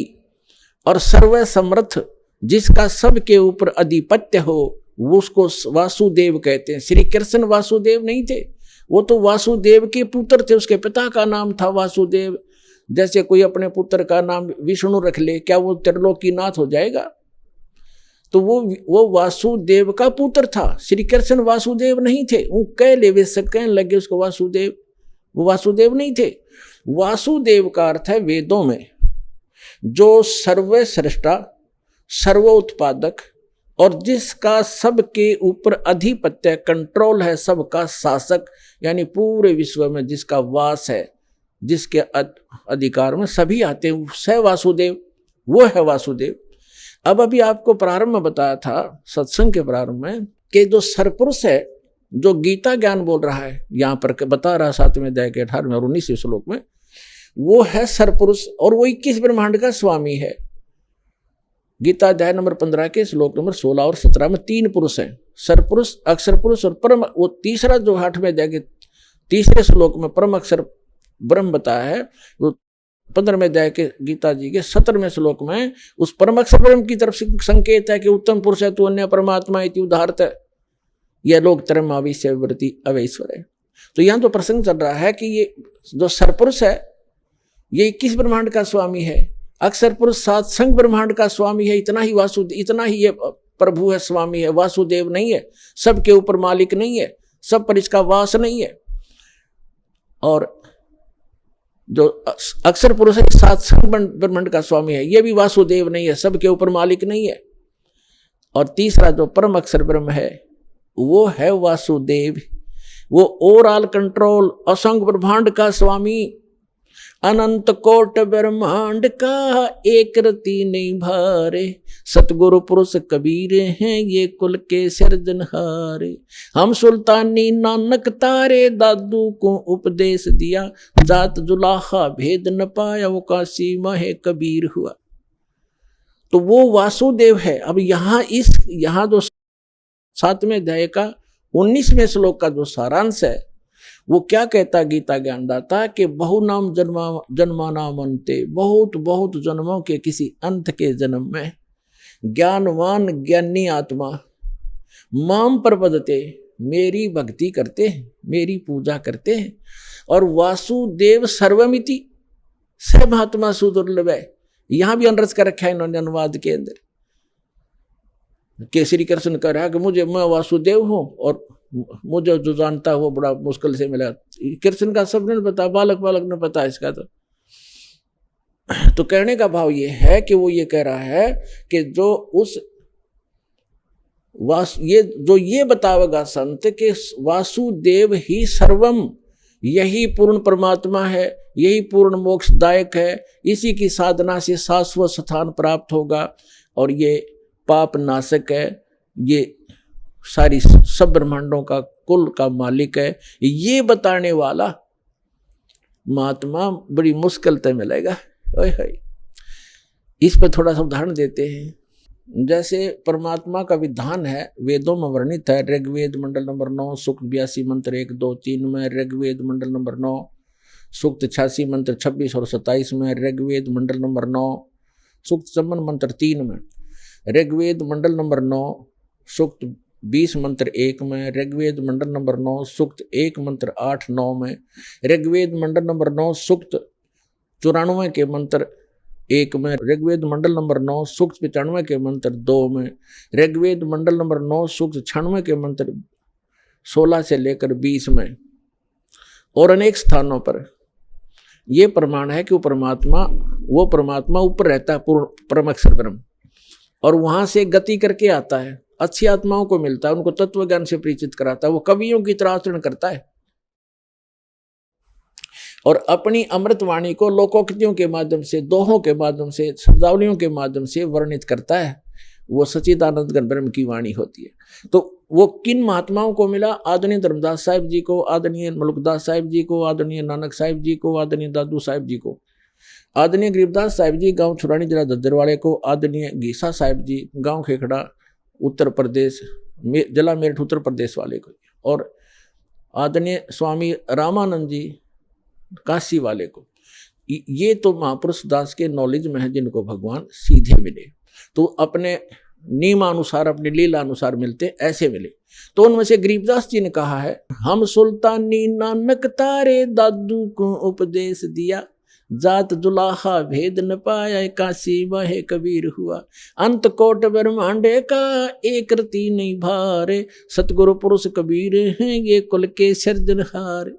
और सर्व समर्थ, जिसका सबके ऊपर अधिपत्य हो, वो उसको वासुदेव कहते हैं। श्री कृष्ण वासुदेव नहीं थे, वो तो वासुदेव के पुत्र थे, उसके पिता का नाम था वासुदेव। जैसे कोई अपने पुत्र का नाम विष्णु रख ले, क्या वो त्रिलोकीनाथ हो जाएगा? तो वो वासुदेव का पुत्र था। श्री कृष्ण वासुदेव नहीं थे। वो कह ले, वे सब कहने लगे उसको वासुदेव, वो वासुदेव नहीं थे। वासुदेव का अर्थ है वेदों में जो सर्वश्रेष्ठा, सर्व उत्पादक और जिसका सबके ऊपर अधिपत्य, कंट्रोल है, सबका शासक, यानी पूरे विश्व में जिसका वास है, जिसके अधिकार में सभी आते हैं, स वासुदेव, वो है वासुदेव। अब अभी आपको प्रारंभ में बताया था सत्संग के प्रारंभ में कि जो सरपुरुष है, जो गीता ज्ञान बोल रहा है, यहाँ पर बता रहा 7वें अध्याय के 18वें और 19वें श्लोक में, वो है सरपुरुष और वो 21 ब्रह्मांड का स्वामी है। गीता अध्याय नंबर 15 के श्लोक नंबर 16 और 17 में 3 पुरुष हैं, सरपुरुष, अक्षर पुरुष और परम। वो तीसरा जो 8वें अध्याय के 3रे श्लोक में परम अक्षर ब्रह्म बताया है, वो 15वें अध्याय के गीता जी के 17वें श्लोक में उस परम अक्षर ब्रह्म की तरफ से संकेत है कि उत्तम पुरुष है तू, अन्य परमात्मा इति उदाहरत है, यह लोक तरम आविश्य विवृति अवैश्वर है। तो यहाँ तो प्रसंग चल रहा है कि ये जो सरपुरुष है ये 21 ब्रह्मांड का स्वामी है, अक्षर पुरुष 7 संग ब्रह्मांड का स्वामी है। इतना ही वासुदेव, इतना ही ये प्रभु है, स्वामी है, वासुदेव नहीं है, सबके ऊपर मालिक नहीं है, सब पर इसका वास नहीं है। और जो अक्षर पुरुष है 7 संग ब्रह्मांड का स्वामी है, ये भी वासुदेव नहीं है, सबके ऊपर मालिक नहीं है। और तीसरा जो परम अक्षर ब्रह्म है वो है वासुदेव, वो ओवरऑल कंट्रोल, असंग ब्रह्मांड का स्वामी, अनंत कोट ब्रह्मांड का एक रति नहीं भारे, सतगुरु पुरुष कबीर हैं ये कुल के सिरजनहारे। हम सुल्तानी नानक तारे, दादू को उपदेश दिया, जात जुलाहा भेद न पाया, वो काशी माहे कबीर हुआ। तो वो वासुदेव है। अब यहाँ जो 7वें अध्याय का 19वें श्लोक का जो सारांश है वो क्या कहता गीता ज्ञानदाता कि बहु नाम जन्मानाम अन्ते, बहुत बहुत जन्मों के किसी अंत के जन्म में ज्ञानवान ज्ञानी आत्मा माम प्रपदते, मेरी भक्ति करते हैं, मेरी पूजा करते हैं। और वासुदेव सर्वमिति स महात्मा सुदुर्लभ है। यहां भी अनरस कर रखा है इन्होंने अनुवाद के अंदर कि श्री कृष्ण कह रहा है कि मैं वासुदेव हूं और मुझे जो जानता है वो बड़ा मुश्किल से मिला। कृष्ण का सब ने पता, बालक ने पता इसका। तो कहने का भाव ये है कि वो ये कह रहा है कि जो उस ये बतावेगा संत के वासुदेव ही सर्वम, यही पूर्ण परमात्मा है, यही पूर्ण मोक्षदायक है, इसी की साधना से शाश्वत स्थान प्राप्त होगा और ये पाप नाशक है, ये सारी सब ब्रह्मांडों का कुल का मालिक है। ये बताने वाला महात्मा बड़ी मुश्किल से मिलेगा। इस पर थोड़ा सा उदाहरण देते हैं। जैसे परमात्मा का विधान है, वेदों में वर्णित है। ऋग्वेद मंडल नंबर 9 सूक्त 82 मंत्र 1, 2, 3 में, ऋग्वेद मंडल नंबर 9 सूक्त 86 मंत्र 26 और 27 में, ऋग्वेद मंडल नंबर 9 सूक्त 54 मंत्र 3 में, ऋग्वेद मंडल नंबर 9 सूक्त 20 मंत्र 1 में, ऋग्वेद मंडल नंबर 9 सूक्त 1 मंत्र 8-9 में, ऋग्वेद मंडल नंबर 9 सूक्त 94 के मंत्र 1 में, ऋग्वेद मंडल नंबर 9 सूक्त 95 के मंत्र 2 में, ऋग्वेद मंडल नंबर 9 सूक्त 96 के मंत्र 16 से लेकर 20 में और अनेक स्थानों पर यह प्रमाण है कि वो परमात्मा ऊपर रहता है, परम अक्षर ब्रह्म, और वहां से गति करके आता है, अच्छी आत्माओं को मिलता है, उनको तत्व ज्ञान से परिचित कराता है, वो कवियों की तरह आचरण करता है और अपनी अमृतवाणी को लोकोक्तियों के माध्यम से, दोहों के माध्यम से, शब्दावलियों के माध्यम से वर्णित करता है। वो सच्चिदानंद घन ब्रह्म की वाणी होती है। तो वो किन महात्माओं को मिला? आदरणीय धर्मदास साहिब जी को, आदरणीय मलुकदास साहिब जी को, आदरणीय नानक साहिब जी को, आदरणीय दादू साहिब जी को, आदरणीय गरीबदास साहिब जी गांव छुरानी जिला दद्दरवाड़े को, आदरणीय गीसा साहिब जी गांव खेखड़ा उत्तर प्रदेश, जिला मेरठ उत्तर प्रदेश वाले को, और आदरणीय स्वामी रामानंद जी काशी वाले को। ये तो महापुरुष दास के नॉलेज में है जिनको भगवान सीधे मिले, तो अपने नियमानुसार, अपनी लीला अनुसार मिलते, ऐसे मिले। तो उनमें से गरीबदास जी ने कहा है, हम सुल्तानी नानक तारे, दादू को उपदेश दिया, जात जुलाहा भेद न पाया, काशी वह कबीर हुआ। अंत कोट ब्रह्मांडे का एक रति नहीं भारे, सतगुरु पुरुष कबीर हैं ये कुल के सिरजनहार।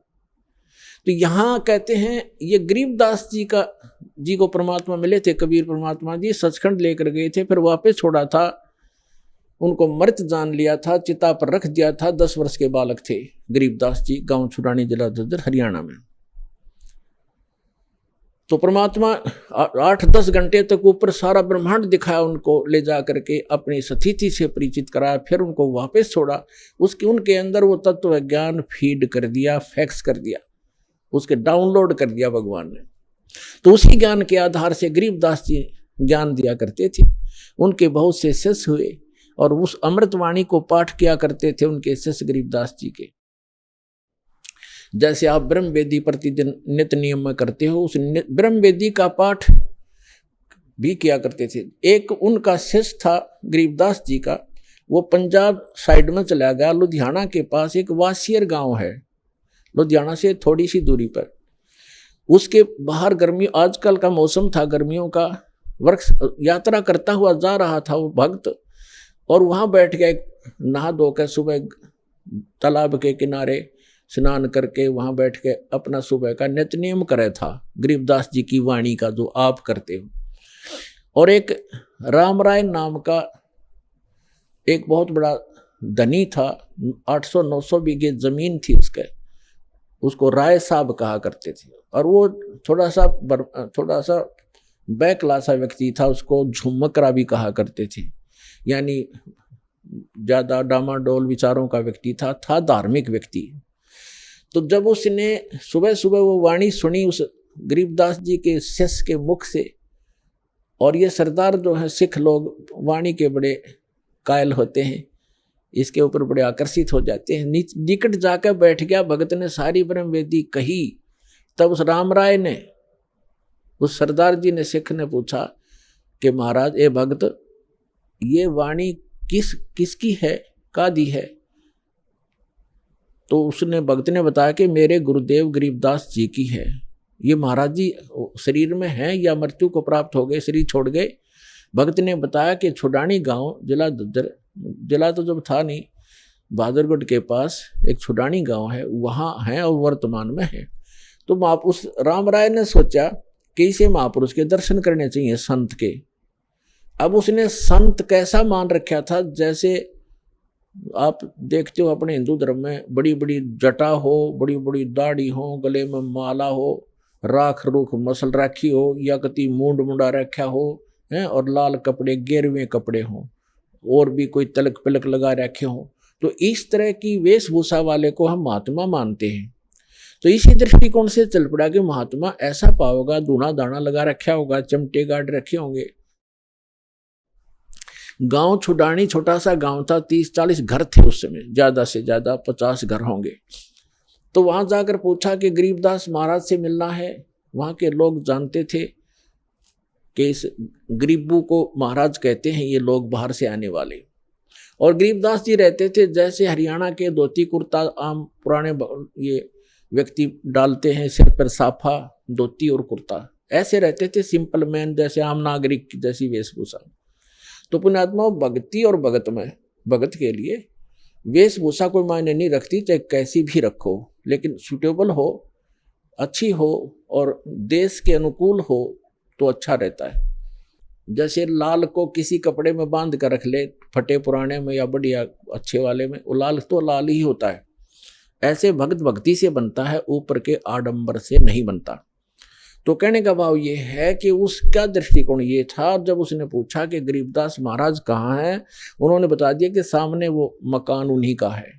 तो यहाँ कहते हैं ये गरीबदास जी को परमात्मा मिले थे, कबीर परमात्मा जी सचखंड लेकर गए थे, फिर वापस छोड़ा था, उनको मृत जान लिया था, चिता पर रख दिया था। 10 वर्ष के बालक थे गरीबदास जी, गांव छुड़ानी, जिला झज्जर, हरियाणा में। तो परमात्मा 8-10 घंटे तक ऊपर सारा ब्रह्मांड दिखाया उनको, ले जा करके अपनी स्थिति से परिचित कराया, फिर उनको वापस छोड़ा। उनके अंदर वो तत्व ज्ञान फीड कर दिया, फैक्स कर दिया, उसके डाउनलोड कर दिया भगवान ने। तो उसी ज्ञान के आधार से गरीबदास जी ज्ञान दिया करते थे। उनके बहुत से शिष्य हुए और उस अमृतवाणी को पाठ किया करते थे उनके शिष्य गरीबदास जी के। जैसे आप ब्रह्म वेदी प्रतिदिन नित्य नियम में करते हो, उस ब्रह्म वेदी का पाठ भी किया करते थे। एक उनका शिष्य था गरीबदास जी का, वो पंजाब साइड में चला गया, लुधियाना के पास एक वासियर गांव है, लुधियाना से थोड़ी सी दूरी पर। उसके बाहर गर्मी, आजकल का मौसम था गर्मियों का, वृक्ष यात्रा करता हुआ जा रहा था वो भक्त, और वहां बैठ गया, नहा धो कर सुबह तालाब के किनारे स्नान करके वहां बैठ के अपना सुबह का नित्य नियम करे था, गरीबदास जी की वाणी का जो आप करते हो। और एक रामराय नाम का एक बहुत बड़ा धनी था, 800-900 बीघे जमीन थी उसको राय साहब कहा करते थे। और वो थोड़ा सा बैकलासा व्यक्ति था, उसको झुमकरा भी कहा करते थे, यानी ज्यादा डामाडोल विचारों का व्यक्ति था धार्मिक व्यक्ति। तो जब उसने सुबह सुबह वो वाणी सुनी उस गरीबदास जी के शिष्य के मुख से, और ये सरदार जो है सिख लोग वाणी के बड़े कायल होते हैं, इसके ऊपर बड़े आकर्षित हो जाते हैं, निकट जाकर बैठ गया। भगत ने सारी ब्रह्म वेदी कही। तब उस रामराय ने, उस सरदार जी ने, सिख ने पूछा कि महाराज ए भगत, ये वाणी किसकी है, कादी है? तो उसने, भगत ने बताया कि मेरे गुरुदेव गरीबदास जी की है। ये महाराज जी शरीर में हैं या मृत्यु को प्राप्त हो गए, शरीर छोड़ गए? भगत ने बताया कि छुडानी गांव, जिला तो जब था नहीं, बहादुरगढ़ के पास एक छुडानी गांव है, वहाँ है और वर्तमान में है। तो उस रामराय ने सोचा कि इसे महापुरुष के दर्शन करने चाहिए, संत के। अब उसने संत कैसा मान रखा था, जैसे आप देखते हो अपने हिंदू धर्म में बड़ी बड़ी जटा हो, बड़ी बड़ी दाढ़ी हो, गले में माला हो, राख रूख मसल रखी हो, या कति मूंड मुंडा रखा हो हैं, और लाल कपड़े, गेरवे कपड़े हों, और भी कोई तलक पिलक लगा रखे हों। तो इस तरह की वेशभूषा वाले को हम महात्मा मानते हैं। तो इसी दृष्टिकोण से चल पड़ा कि महात्मा ऐसा पाओगा, दूना दाना लगा रखा होगा, चमटे गाड़ रखे होंगे। गांव छुडानी छोटा सा गांव था, 30-40 घर थे उस समय, ज्यादा से ज्यादा 50 घर होंगे। तो वहां जाकर पूछा कि गरीबदास महाराज से मिलना है। वहां के लोग जानते थे कि इस गरीबू को महाराज कहते हैं, ये लोग बाहर से आने वाले। और गरीबदास जी रहते थे जैसे हरियाणा के धोती कुर्ता आम पुराने ये व्यक्ति डालते हैं, सिर पर साफा, धोती और कुर्ता, ऐसे रहते थे, सिंपल मैन जैसे आम नागरिक की जैसी वेशभूषा। तो पुण्यात्मा, भक्ति और भगत के लिए वेशभूषा कोई मायने नहीं रखती, चाहे कैसी भी रखो, लेकिन सूटेबल हो, अच्छी हो और देश के अनुकूल हो तो अच्छा रहता है। जैसे लाल को किसी कपड़े में बांध कर रख ले, फटे पुराने में या बढ़िया अच्छे वाले में, वो लाल तो लाल ही होता है। ऐसे भक्त भक्ति से बनता है, ऊपर के आडंबर से नहीं बनता। तो कहने का भाव ये है कि उसका दृष्टिकोण ये था, जब उसने पूछा कि गरीबदास महाराज कहाँ हैं, उन्होंने बता दिया कि सामने वो मकान उन्हीं का है।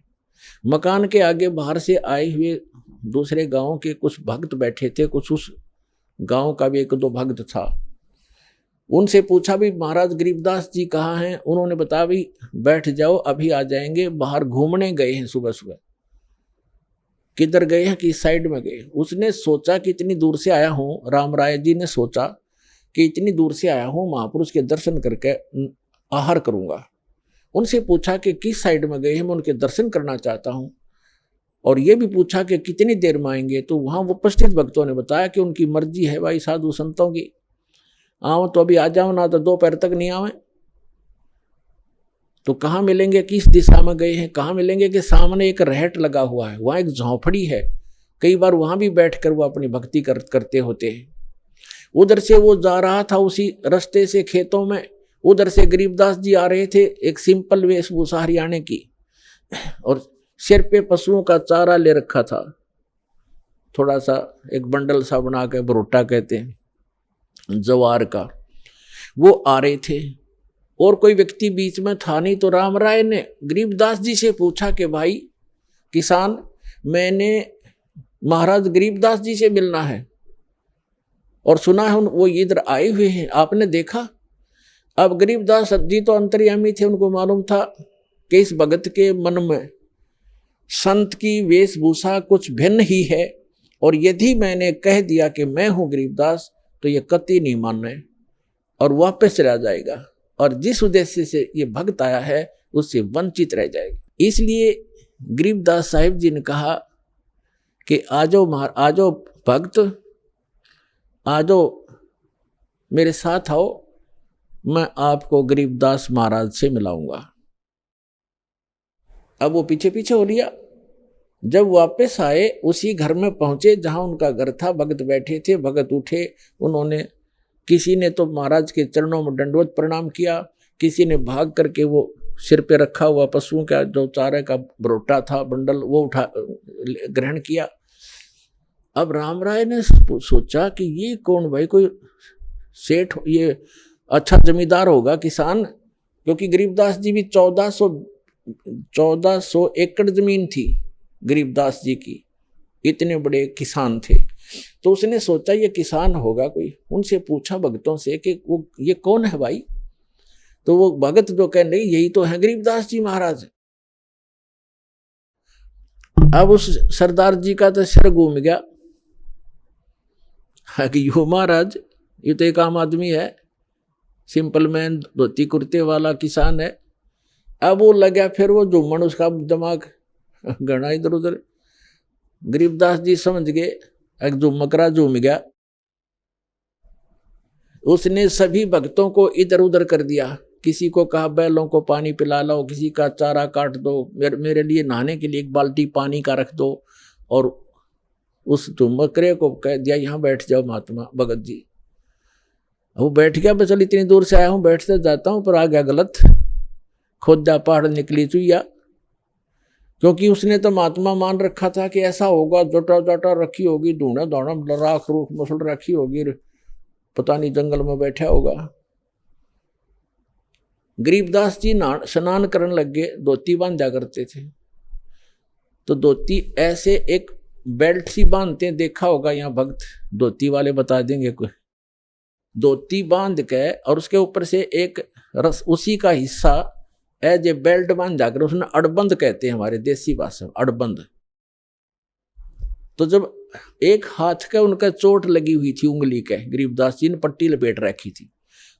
मकान के आगे बाहर से आए हुए दूसरे गांव के कुछ भक्त बैठे थे, कुछ उस गांव का भी 1-2 भक्त था। उनसे पूछा भी महाराज गरीबदास जी कहाँ हैं? उन्होंने बताया भी बैठ जाओ, अभी आ जाएंगे, बाहर घूमने गए हैं सुबह सुबह। किधर गए हैं, किस साइड में गए? उसने सोचा कि इतनी दूर से आया हूँ, रामराय जी ने सोचा कि इतनी दूर से आया हूँ, महापुरुष के दर्शन करके आहार करूँगा। उनसे पूछा कि किस साइड में गए हैं, मैं उनके दर्शन करना चाहता हूँ। और ये भी पूछा कि कितनी देर में आएंगे। तो वहाँ उपस्थित भक्तों ने बताया कि उनकी मर्जी है भाई साधु संतों की, आओ तो अभी आ जाओ, ना तो दोपहर तक नहीं आवे। तो कहाँ मिलेंगे, किस दिशा में गए हैं, कहाँ मिलेंगे कि सामने एक रहट लगा हुआ है, वहाँ एक झोंपड़ी है, कई बार वहाँ भी बैठकर वो अपनी भक्ति करते होते हैं। उधर से वो जा रहा था उसी रास्ते से खेतों में, उधर से गरीबदास जी आ रहे थे, एक सिंपल वेशभूषा हरियाणे की, और सिर पे पशुओं का चारा ले रखा था, थोड़ा सा एक बंडल सा बना के, भरोटा कहते हैं जवार का, वो आ रहे थे और कोई व्यक्ति बीच में था नहीं। तो राम राय ने गरीबदास जी से पूछा कि भाई किसान, मैंने महाराज गरीबदास जी से मिलना है और सुना है वो इधर आए हुए हैं, आपने देखा? अब गरीबदास जी तो अंतर्यामी थे, उनको मालूम था कि इस भगत के मन में संत की वेशभूषा कुछ भिन्न ही है, और यदि मैंने कह दिया कि मैं हूं गरीबदास तो ये कतई नहीं मानना है और वापस चला जाएगा, और जिस उद्देश्य से ये भक्त आया है उससे वंचित रह जाएगा। इसलिए गरीबदास साहिब जी ने कहा कि आजो भक्त, आजो मेरे साथ आओ, मैं आपको गरीबदास महाराज से मिलाऊंगा। अब वो पीछे पीछे हो लिया। जब वापस आए उसी घर में पहुंचे जहां उनका घर था, भगत बैठे थे, भगत उठे, उन्होंने किसी ने तो महाराज के चरणों में दंडवत प्रणाम किया, किसी ने भाग करके वो सिर पे रखा हुआ पशुओं का जो चारे का बरोटा था बंडल वो उठा ग्रहण किया। अब राम राय ने सोचा कि ये कौन भाई, कोई सेठ, ये अच्छा जमींदार होगा, किसान, क्योंकि गरीबदास जी भी 1400 एकड़ जमीन थी गरीबदास जी की, इतने बड़े किसान थे। तो उसने सोचा ये किसान होगा कोई, उनसे पूछा भक्तों से कि वो ये कौन है भाई? तो वो भगत जो कह नहीं, यही तो है गरीबदास जी महाराज। अब उस सरदार जी का तो सिर घूम गया कि यो महाराज, ये तो एक आम आदमी है, सिंपल मैन, धोती कुर्ते वाला किसान है। अब वो लगा फिर वो झूमन, उसका दिमाग घना इधर उधर। गरीबदास जी समझ गए, एक झुमकरा झूम गया। उसने सभी भक्तों को इधर उधर कर दिया, किसी को कहा बैलों को पानी पिला लो, किसी का चारा काट दो, मेरे लिए नहाने के लिए एक बाल्टी पानी का रख दो, और उस झुमकरे को कह दिया यहाँ बैठ जाओ महात्मा भगत जी। वो बैठ गया, बस चल इतनी दूर से आया हूँ, बैठते जाता हूँ, पर आ गया गलत, खोदा पहाड़ निकली चुईया। क्योंकि उसने तो महात्मा मान रखा था कि ऐसा होगा, जटा जटा रखी होगी, ढूंढा दौड़ा राख रूख मसल रखी होगी, पता नहीं जंगल में बैठा होगा। गरीबदास जी स्नान करने लग गए, धोती बांधा करते थे, तो धोती ऐसे एक बेल्ट सी बांधते हैं, देखा होगा यहाँ भक्त धोती वाले बता देंगे, कोई धोती बांध के और उसके ऊपर से एक रस उसी का हिस्सा एज ए बेल्ट बांध जाकर, उसने अड़बंद कहते हैं हमारे देसी भाषा में, अड़बंद। तो जब एक हाथ का उनका चोट लगी हुई थी उंगली के, गरीबदास जी ने पट्टी लपेट रखी थी,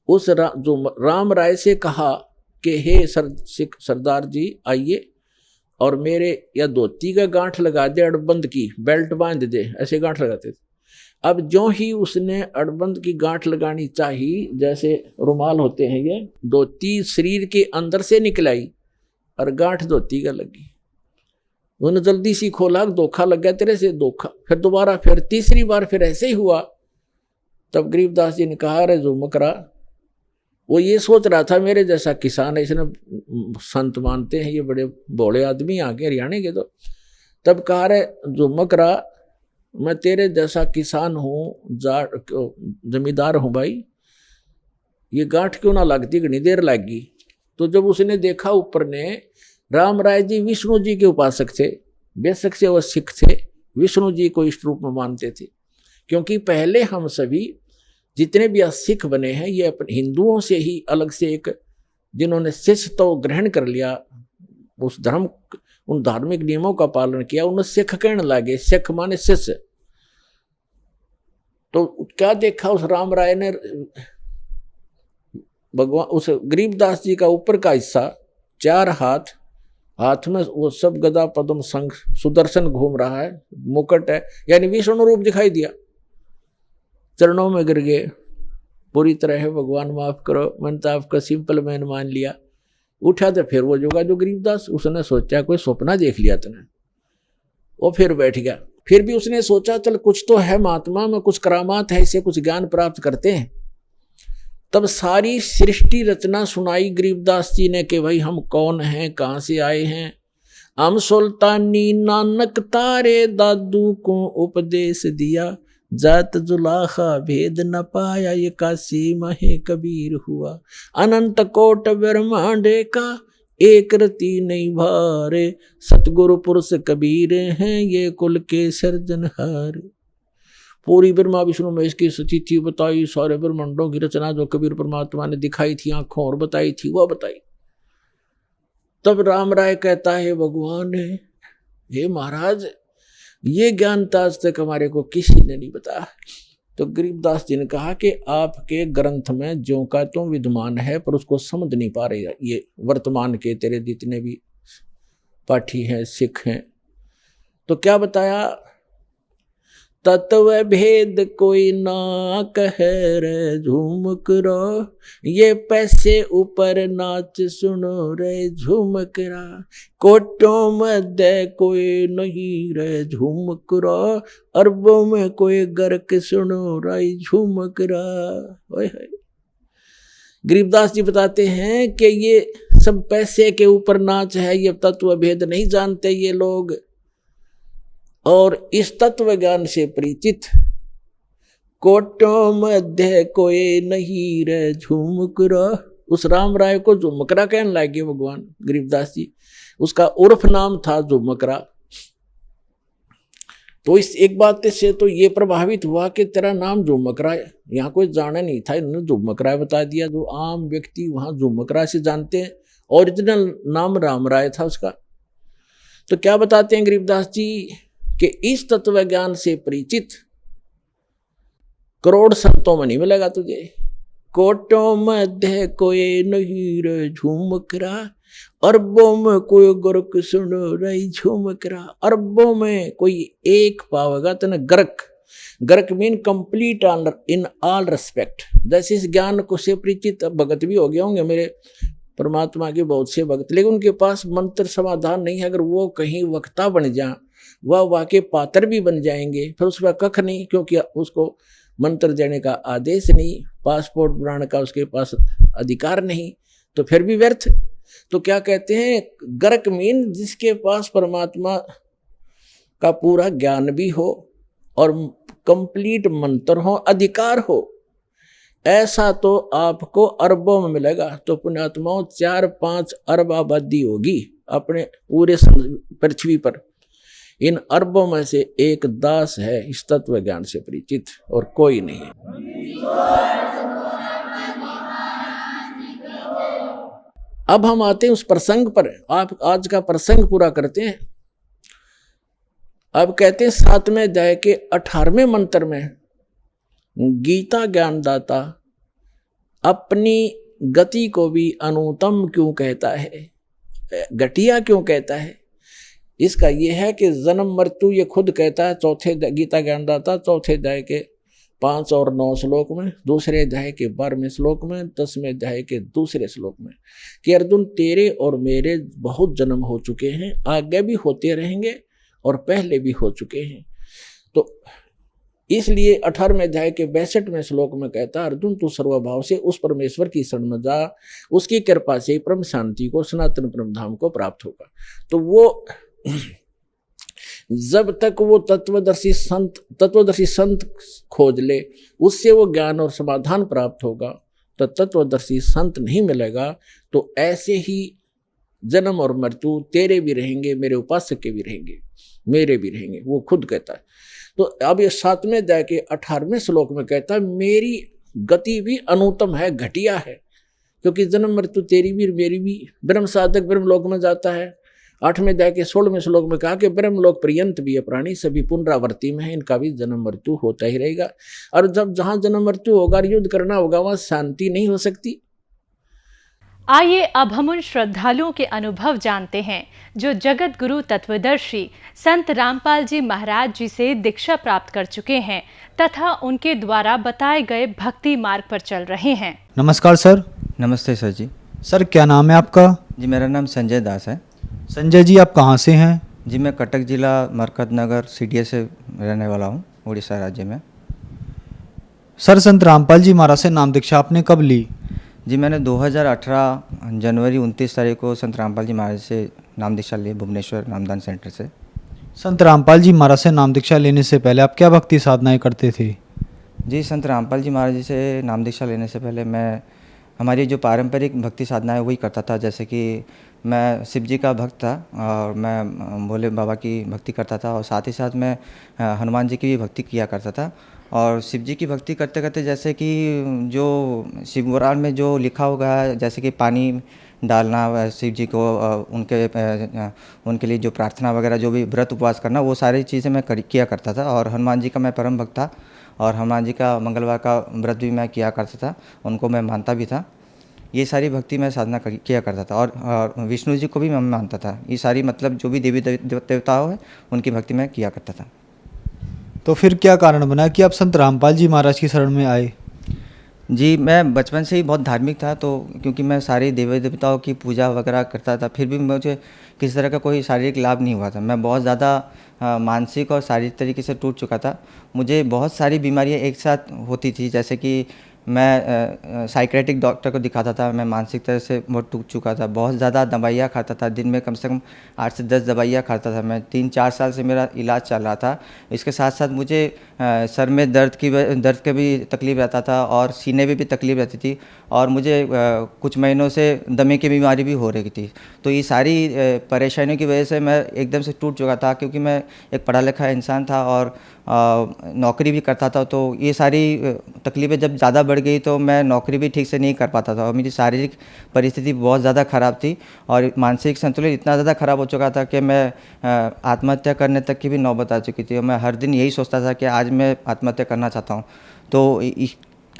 उस जो राम राय से कहा कि हे सरदार जी आइए और मेरे या धोती का गांठ लगा दे, अड़बंद की बेल्ट बांध दे, ऐसे गांठ लगाते थे। अब जो ही उसने अड़बंद की गांठ लगानी चाहिए, जैसे रुमाल होते हैं ये, धोती शरीर के अंदर से निकलाई और गांठ धोती का लगी। उन्होंने जल्दी सी खोला, धोखा लग गया तेरे से, धोखा। फिर दोबारा, फिर तीसरी बार फिर ऐसे ही हुआ। तब गरीबदास जी ने कहा, अरे झुमकरा, वो ये सोच रहा था मेरे जैसा किसान है, इसने संत मानते हैं, ये बड़े भोले आदमी आके हरियाणा के। तो तब कहा, रे झुमकरा, मैं तेरे जैसा किसान हूँ, जमींदार हूँ भाई, ये गांठ क्यों ना लगती, घनी देर लगी। तो जब उसने देखा ऊपर ने, राम राय जी विष्णु जी के उपासक थे, बेशक से वह सिख थे, विष्णु जी को इष्ट रूप में मानते थे। क्योंकि पहले हम सभी जितने भी सिख बने हैं, ये अपने हिंदुओं से ही अलग से एक, जिन्होंने शिष्य तो ग्रहण कर लिया, उस धर्म, उन धार्मिक नियमों का पालन किया, उन्हें सिख कहने लगे। सिख माने शिष्य। तो क्या देखा उस राम राय ने, भगवान उस गरीबदास जी का ऊपर का हिस्सा, 4 हाथ हाथ में वो सब गदा पद्म संग सुदर्शन घूम रहा है, मुकुट है, यानी विष्णु रूप दिखाई दिया। चरणों में गिर गए, पूरी तरह है भगवान माफ करो, मैंने तो आपका सिंपल मैन मान लिया। उठा तो फिर वो जोगा जो गरीबदास, उसने सोचा कोई सपना देख लिया तूने, वो फिर बैठ गया। फिर भी उसने सोचा चल कुछ तो है महात्मा में, कुछ करामात है, इससे कुछ ज्ञान प्राप्त करते हैं। तब सारी सृष्टि रचना सुनाई गरीबदास जी ने कि भाई हम कौन हैं, कहाँ से आए हैं। हम सुल्तानी नानक तारे दादू को उपदेश दिया, जात जुलाखा भेद न पाया ये काशी महे कबीर हुआ। अनंत कोट ब्रह्मांडे का एक रति नहीं भारे, सतगुरु पुरुष कबीर हैं ये कुल के सर्जनहार। पूरी ब्रह्मा विष्णु महेश की स्थिति बताई, सारे ब्रह्मांडों की रचना जो कबीर परमात्मा ने दिखाई थी आंखों और बताई थी वह बताई। तब राम राय कहता है भगवान हे महाराज ये ज्ञान तो आज तक हमारे को किसी ने नहीं बताया। तो गरीबदास जी ने कहा कि आपके ग्रंथ में ज्यों का तो विद्यमान है पर उसको समझ नहीं पा रहे ये वर्तमान के तेरे जितने भी पाठी हैं सिख हैं। तो क्या बताया, तत्व भेद कोई ना कहे रे झूमक रो, ये पैसे ऊपर नाच सुनो रे झूमक रा। कोटों मध्य कोई नहीं रे झूमक रो, अरबों में कोई गर्क सुनो रे झूमक रा। गरीबदास जी बताते हैं कि ये सब पैसे के ऊपर नाच है, ये तत्व भेद नहीं जानते ये लोग। और इस तत्व ज्ञान से परिचित कोटों मध्य कोई नहीं रे झुमकरा। उस राम राय को झुमकरा कहने लगे भगवान गरीबदास जी, उसका उर्फ नाम था झुमकरा। तो इस एक बात से तो ये प्रभावित हुआ कि तेरा नाम झुमकरा है, यहाँ कोई जाना नहीं था, इन्होंने झुमकरा बता दिया। जो आम व्यक्ति वहां झुमकरा से जानते हैं, ओरिजिनल नाम राम राय था उसका। तो क्या बताते हैं गरीबदास जी कि इस तत्व ज्ञान से परिचित करोड़ संतों में नहीं मिलेगा तुझे। कोटों मध्य कोई नहीं रे झुमकरा, अरबों में कोई गर्क सुनो रे झुमकरा। अरबों में कोई एक पावेगा तेने गर्क। गर्क mean complete in all respect. जैसे इस ज्ञान को से परिचित भगत भी हो गए होंगे मेरे परमात्मा के बहुत से भगत, लेकिन उनके पास मंत्र समाधान नहीं है। अगर वो कहीं वक्ता बन जाए, वह वाके पात्र भी बन जाएंगे, फिर उसका कख नहीं, क्योंकि उसको मंत्र देने का आदेश नहीं, पासपोर्ट बनाने का उसके पास अधिकार नहीं, तो फिर भी व्यर्थ। तो क्या कहते हैं, गर्क मीन जिसके पास परमात्मा का पूरा ज्ञान भी हो और कंप्लीट मंत्र हो, अधिकार हो, ऐसा तो आपको अरबों में मिलेगा। तो पुण्यात्माओं 4-5 अरब आबादी होगी अपने पूरे पृथ्वी पर। इन अरबों में से एक दास है इस तत्व ज्ञान से परिचित, और कोई नहीं है। अब हम आते हैं उस प्रसंग पर। आप आज का प्रसंग पूरा करते हैं। अब कहते हैं 7वें अध्याय के 18वें मंत्र में गीता ज्ञानदाता अपनी गति को भी अनुत्तम क्यों कहता है, घटिया क्यों कहता है। इसका यह है कि जन्म मृत्यु ये खुद कहता है चौथे गीता ज्ञानदाता, चौथे अध्याय के 5 और 9 श्लोक में, दूसरे अध्याय के 12वें श्लोक में, 10वें अध्याय के दूसरे श्लोक में, कि अर्जुन तेरे और मेरे बहुत जन्म हो चुके हैं, आगे भी होते रहेंगे और पहले भी हो चुके हैं। तो इसलिए 18वें अध्याय के 62वें श्लोक में कहता है, अर्जुन तू सर्वभाव से उस परमेश्वर की शरण में जा, उसकी कृपा से परम शांति को, सनातन परम धाम को प्राप्त होगा। तो वो जब तक वो तत्वदर्शी संत खोज ले, उससे वो ज्ञान और समाधान प्राप्त होगा। तो तत्वदर्शी संत नहीं मिलेगा तो ऐसे ही जन्म और मृत्यु तेरे भी रहेंगे, मेरे उपासक के भी रहेंगे, मेरे भी रहेंगे, वो खुद कहता है। तो अब ये 7वें अध्याय के 18वें श्लोक में कहता है मेरी गति भी अनुत्तम है, घटिया है, क्योंकि जन्म मृत्यु तेरी भी मेरी भी। ब्रह्म साधक ब्रह्मलोक में जाता है। 8वें अध्याय के 16वें श्लोक में कहा कि ब्रह्मलोक पर्यंत भी ये प्राणी सभी पुनरावृत्ति में है, इनका भी जन्म मृत्यु होता ही रहेगा। और जब जहां जन्म मृत्यु होगा, युद्ध करना होगा, वहां शांति नहीं हो सकती। आइए अब हम उन श्रद्धालुओं के अनुभव जानते हैं जो जगत गुरु तत्वदर्शी संत रामपाल जी महाराज जी से दीक्षा प्राप्त कर चुके हैं तथा उनके द्वारा बताए गए भक्ति मार्ग पर चल रहे हैं। नमस्कार सर। नमस्ते सर जी। सर क्या नाम है आपका? जी मेरा नाम संजय दास है। संजय जी आप कहाँ से हैं? जी मैं कटक जिला मरकत नगर सीडीए से रहने वाला हूँ, उड़ीसा राज्य में। सर संत रामपाल जी महाराज से नाम दीक्षा आपने कब ली? जी मैंने 2018 जनवरी 29 तारीख को संत रामपाल जी महाराज से नाम दीक्षा ली, भुवनेश्वर नामदान सेंटर से। संत रामपाल जी महाराज से नाम दीक्षा लेने से पहले आप क्या भक्ति साधनाएं करते थे? जी संत रामपाल जी महाराज जी से नाम दीक्षा लेने से पहले मैं हमारी जो पारंपरिक भक्ति साधना है वही करता था। जैसे कि मैं शिव जी का भक्त था और मैं भोले बाबा की भक्ति करता था और साथ ही साथ मैं हनुमान जी की भी भक्ति किया करता था। और शिव जी की भक्ति करते करते जैसे कि जो शिव पुराण में जो लिखा होगा, जैसे कि पानी डालना शिव जी को, उनके लिए जो प्रार्थना वगैरह जो भी व्रत उपवास करना, वो सारी चीज़ें मैं किया करता था। और हनुमान जी का मैं परम भक्त था और हनुमान जी का मंगलवार का व्रत भी मैं किया करता था, उनको मैं मानता भी था। ये सारी भक्ति मैं साधना किया करता था और विष्णु जी को भी मैं मानता था। ये सारी मतलब जो भी देवी देवताओं है उनकी भक्ति मैं किया करता था। तो फिर क्या कारण बना कि आप संत रामपाल जी महाराज की शरण में आए? जी मैं बचपन से ही बहुत धार्मिक था, तो क्योंकि मैं सारे देवी देवताओं की पूजा वगैरह करता था, फिर भी मुझे किसी तरह का कोई शारीरिक लाभ नहीं हुआ था। मैं बहुत ज़्यादा मानसिक और शारीरिक तरीके से टूट चुका था। मुझे बहुत सारी बीमारियां एक साथ होती थी, जैसे कि मैं साइकेट्रिक डॉक्टर को दिखाता था। मैं मानसिक तरह से बहुत टूट चुका था, बहुत ज़्यादा दवाइयाँ खाता था, दिन में कम से कम 8 से 10 दवाइयाँ खाता था मैं। 3-4 साल से मेरा इलाज चल रहा था। इसके साथ साथ मुझे सर में दर्द का भी तकलीफ़ रहता था और सीने में भी तकलीफ़ रहती थी और मुझे कुछ महीनों से दमे की बीमारी भी हो रही थी। तो ये सारी परेशानियों की वजह से मैं एकदम से टूट चुका था, क्योंकि मैं एक पढ़ा लिखा इंसान था और नौकरी भी करता था। तो ये सारी तकलीफ़ें जब ज़्यादा बढ़ गई तो मैं नौकरी भी ठीक से नहीं कर पाता था और मेरी शारीरिक परिस्थिति बहुत ज़्यादा ख़राब थी और मानसिक संतुलन इतना ज़्यादा ख़राब हो चुका था कि मैं आत्महत्या करने तक की भी नौबत आ चुकी थी। और मैं हर दिन यही सोचता था कि आज मैं आत्महत्या करना चाहता हूँ। तो